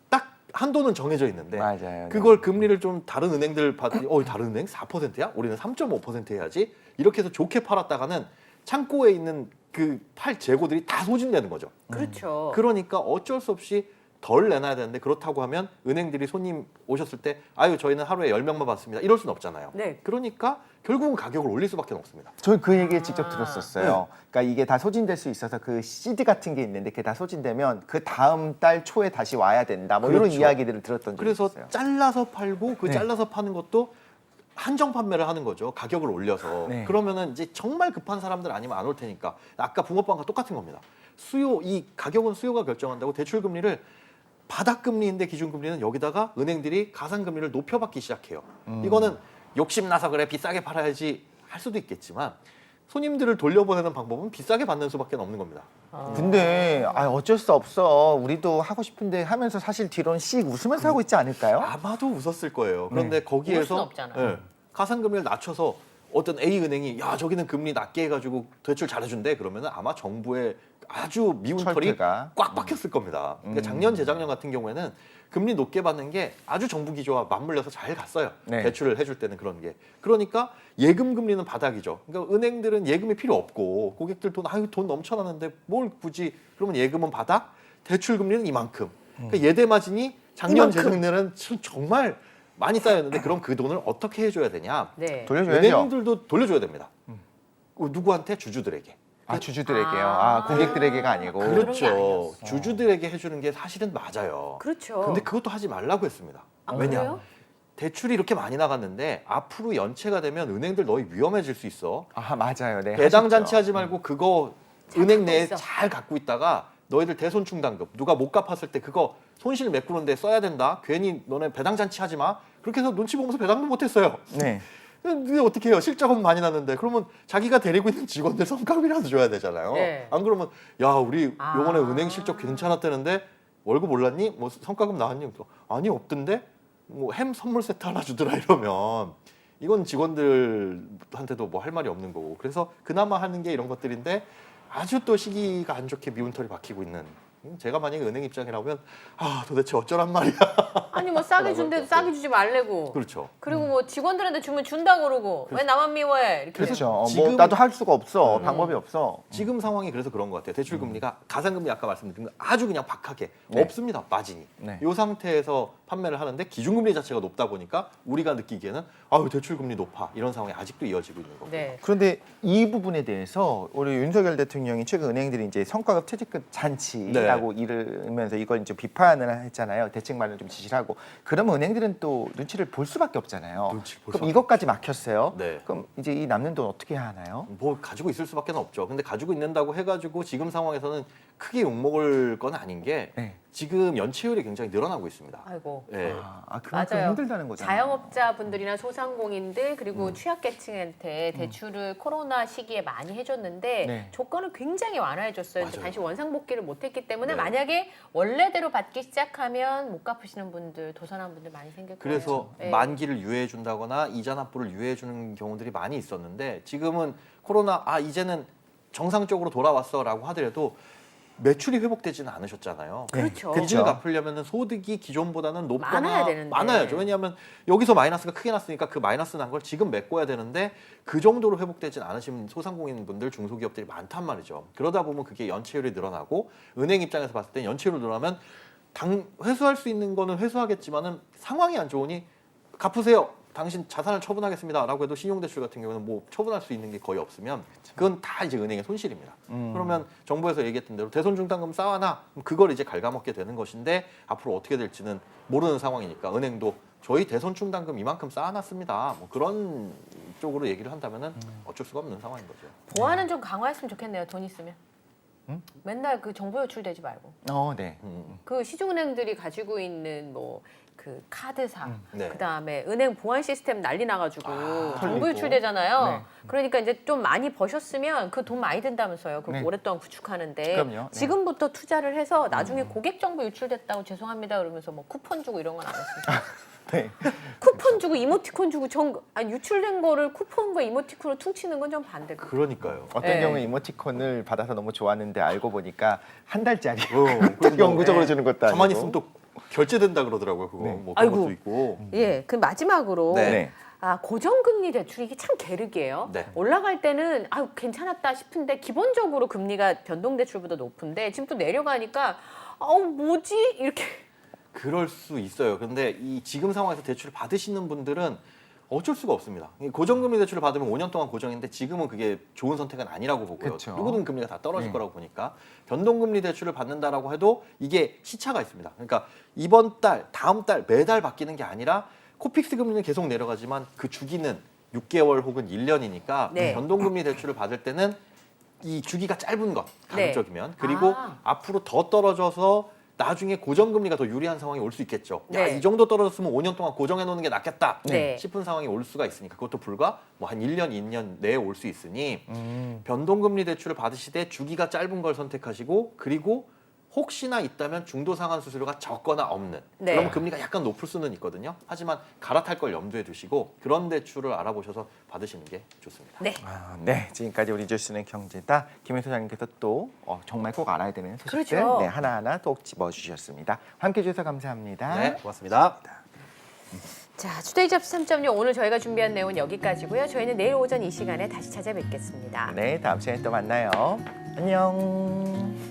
딱 한도는 정해져 있는데 맞아요. 그걸 금리를 좀 다른 은행들 받으니 다른 은행 4%야? 우리는 3.5% 해야지. 이렇게 해서 좋게 팔았다가는 창고에 있는 그 팔 재고들이 다 소진되는 거죠. 그렇죠. 그러니까 어쩔 수 없이 덜 내놔야 되는데 그렇다고 하면 은행들이 손님 오셨을 때 아유 저희는 하루에 10명만 받습니다. 이럴 수는 없잖아요. 네. 그러니까 결국은 가격을 올릴 수밖에 없습니다. 저는 그 얘기를 직접 들었었어요. 그러니까 이게 다 소진될 수 있어서 그 시드 같은 게 있는데 그게 다 소진되면 그 다음 달 초에 다시 와야 된다. 뭐 이런 그렇죠. 이야기들을 들었던 적이 그래서 있어요. 잘라서 팔고 그 네. 잘라서 파는 것도 한정 판매를 하는 거죠. 가격을 올려서. 네. 그러면은 이제 정말 급한 사람들 아니면 안 올 테니까 아까 붕어빵과 똑같은 겁니다. 이 가격은 수요가 결정한다고 대출 금리를 바닥 금리인데 기준 금리는 여기다가 은행들이 가상 금리를 높여받기 시작해요. 이거는 욕심 나서 그래 비싸게 팔아야지 할 수도 있겠지만 손님들을 돌려보내는 방법은 비싸게 받는 수밖에 없는 겁니다. 근데 어쩔 수 없어. 우리도 하고 싶은데 하면서 사실 뒤로는 씩 웃으면서 하고 있지 않을까요? 아마도 웃었을 거예요. 그런데 울 수는 거기에서 없잖아요. 가상 금리를 낮춰서 어떤 A 은행이 야 저기는 금리 낮게 해가지고 대출 잘해준대 그러면은 아마 정부의 아주 미운 털이 철퇴가. 꽉 박혔을 겁니다. 그러니까 작년 재작년 같은 경우에는 금리 높게 받는 게 아주 정부 기조와 맞물려서 잘 갔어요. 네. 대출을 해줄 때는 그런 게. 그러니까 예금 금리는 바닥이죠. 그러니까 은행들은 예금이 필요 없고 고객들 돈 넘쳐나는데 뭘 굳이 그러면 예금은 바닥, 대출 금리는 이만큼. 그러니까 예대 마진이 작년 이만큼. 재작년에는 정말 많이 쌓였는데 그럼 그 돈을 어떻게 해줘야 되냐? 네. 돌려줘야죠. 은행들도 돌려줘야 됩니다. 누구한테? 주주들에게. 주주들에게요. 고객들에게가 아니고. 그런 게 그렇죠. 아니었어. 주주들에게 해주는 게 사실은 맞아요. 그렇죠. 근데 그것도 하지 말라고 했습니다. 아, 왜냐? 그래요? 대출이 이렇게 많이 나갔는데 앞으로 연체가 되면 은행들 너희 위험해질 수 있어. 맞아요. 네. 배당 하셨죠. 잔치하지 말고 그거 잘 은행 갖고 내에 있어. 잘 갖고 있다가 너희들 대손충당금 누가 못 갚았을 때 그거 손실 메꾸는데 써야 된다. 괜히 너네 배당 잔치하지 마. 그렇게 해서 눈치 보면서 배당도 못했어요. 네. 근데 어떻게 해요? 실적은 많이 났는데 그러면 자기가 데리고 있는 직원들 성과급이라도 줘야 되잖아요. 네. 안 그러면 야 우리 아. 요번에 은행 실적 괜찮았다는데 월급 올랐니? 뭐 성과급 나왔니? 아니 없던데? 뭐 햄 선물 세트 하나 주더라 이러면 이건 직원들한테도 뭐 할 말이 없는 거고 그래서 그나마 하는 게 이런 것들인데 아주 또 시기가 안 좋게 미운 털이 박히고 있는 제가 만약에 은행 입장이라면 도대체 어쩌란 말이야. 아니 뭐 싸게 그런 준대도 것 싸게 주지 말래고. 그렇죠. 그리고 뭐 직원들한테 주면 준다고 그러고 왜 나만 미워해 이렇게. 그렇죠. 지금- 뭐 나도 할 수가 없어. 방법이 없어. 지금 상황이 그래서 그런 것 같아요. 대출 금리가 가상금리 아까 말씀드린 거 아주 그냥 박하게 네. 없습니다. 마진이. 네. 이 상태에서 판매를 하는데 기준금리 자체가 높다 보니까 우리가 느끼기에는 대출 금리 높아 이런 상황이 아직도 이어지고 있는 거고. 네. 그런데 이 부분에 대해서 우리 윤석열 대통령이 최근 은행들이 이제 성과급 퇴직금 잔치라고 이르면서 이걸 이제 비판을 했잖아요. 대책 마련을 좀 지시를 하고. 그러면 은행들은 또 눈치를 볼 수밖에 없잖아요. 눈치를 볼 그럼 수밖에 이것까지 막혔어요. 네. 그럼 이제 이 남는 돈 어떻게 해야 하나요? 뭐 가지고 있을 수밖에 없죠. 근데 가지고 있는다고 해가지고 지금 상황에서는 크게 욕먹을 건 아닌 게 네. 지금 연체율이 굉장히 늘어나고 있습니다. 아이고. 네. 그만큼 맞아요. 힘들다는 거잖아요. 자영업자분들이나 소상공인들 그리고 취약계층한테 대출을 코로나 시기에 많이 해줬는데 네. 조건을 굉장히 완화해줬어요. 맞아요. 단지 원상복귀를 못했기 때문에 네. 만약에 원래대로 받기 시작하면 못 갚으시는 분들, 도산한 분들 많이 생길 거예요. 그래서 네. 만기를 유예해 준다거나 이자 납부를 유예해 주는 경우들이 많이 있었는데 지금은 코로나 이제는 정상적으로 돌아왔어라고 하더라도 매출이 회복되지는 않으셨잖아요. 그렇죠. 빚을 갚으려면 소득이 기존보다는 높거나 많아야 되는데. 많아야죠. 왜냐하면 여기서 마이너스가 크게 났으니까 그 마이너스 난 걸 지금 메꿔야 되는데 그 정도로 회복되진 않으신 소상공인분들, 중소기업들이 많단 말이죠. 그러다 보면 그게 연체율이 늘어나고 은행 입장에서 봤을 때 연체율이 늘어나면 회수할 수 있는 거는 회수하겠지만은 상황이 안 좋으니 갚으세요. 당신 자산을 처분하겠습니다라고 해도 신용대출 같은 경우는 뭐 처분할 수 있는 게 거의 없으면 그건 다 이제 은행의 손실입니다. 그러면 정부에서 얘기했던 대로 대손중단금 쌓아놔 그걸 이제 갉아먹게 되는 것인데 앞으로 어떻게 될지는 모르는 상황이니까 은행도 저희 대손충당금 이만큼 쌓아놨습니다. 뭐 그런 쪽으로 얘기를 한다면은 어쩔 수가 없는 상황인 거죠. 보안은 좀 강화했으면 좋겠네요. 돈 있으면. 맨날 그 정보 유출되지 말고. 네. 그 시중은행들이 가지고 있는 뭐 그 카드사, 네. 그다음에 은행 보안 시스템 난리 나가지고 정보 털리고. 유출되잖아요. 네. 그러니까 이제 좀 많이 버셨으면 그 돈 많이 든다면서요. 그 네. 오랫동안 구축하는데 그럼요. 네. 지금부터 투자를 해서 나중에 고객 정보 유출됐다고 죄송합니다 그러면서 뭐 쿠폰 주고 이런 건 안 했습니다. 네. 쿠폰 주고 이모티콘 주고 유출된 거를 쿠폰과 이모티콘으로 퉁치는 건 좀 반대고. 그러니까요. 어떤 네. 경우에 이모티콘을 받아서 너무 좋았는데 알고 보니까 한 달짜리 그래서 영구적으로 네. 주는 것도 아니고. 가만히 있으면 또 결제된다 그러더라고요. 그거 네. 뭐 그런 아이고. 것도 있고. 예, 그 마지막으로 네. 네. 고정금리 대출이 이게 참 게르게요. 네. 올라갈 때는 괜찮았다 싶은데 기본적으로 금리가 변동 대출보다 높은데 지금 또 내려가니까 뭐지 이렇게. 그럴 수 있어요. 근데 이 지금 상황에서 대출을 받으시는 분들은 어쩔 수가 없습니다. 고정금리 대출을 받으면 5년 동안 고정인데 지금은 그게 좋은 선택은 아니라고 보고요. 그쵸. 누구든 금리가 다 떨어질 네. 거라고 보니까 변동금리 대출을 받는다라고 해도 이게 시차가 있습니다. 그러니까 이번 달, 다음 달 매달 바뀌는 게 아니라 코픽스 금리는 계속 내려가지만 그 주기는 6개월 혹은 1년이니까 네. 변동금리 대출을 받을 때는 이 주기가 짧은 것 네. 가급적이면 그리고 아. 앞으로 더 떨어져서 나중에 고정금리가 더 유리한 상황이 올 수 있겠죠. 야, 네. 이 정도 떨어졌으면 5년 동안 고정해 놓는 게 낫겠다 네. 싶은 상황이 올 수가 있으니까 그것도 불과 뭐 한 1년, 2년 내에 올 수 있으니 음. 변동금리 대출을 받으시되 주기가 짧은 걸 선택하시고 그리고 혹시나 있다면 중도 상환 수수료가 적거나 없는 네. 그러면 금리가 약간 높을 수는 있거든요. 하지만 갈아탈 걸 염두에 두시고 그런 대출을 알아보셔서 받으시는 게 좋습니다. 네. 네, 지금까지 우리 뉴스는 경제다 김혜 소장님께서 또 정말 꼭 알아야 되는 소식들 그렇죠. 네, 하나하나 또 집어주셨습니다. 함께해 주셔서 감사합니다. 네, 고맙습니다. 자, 투데이 잡스 3.0 오늘 저희가 준비한 내용은 여기까지고요. 저희는 내일 오전 이 시간에 다시 찾아뵙겠습니다. 네, 다음 시간에 또 만나요. 안녕.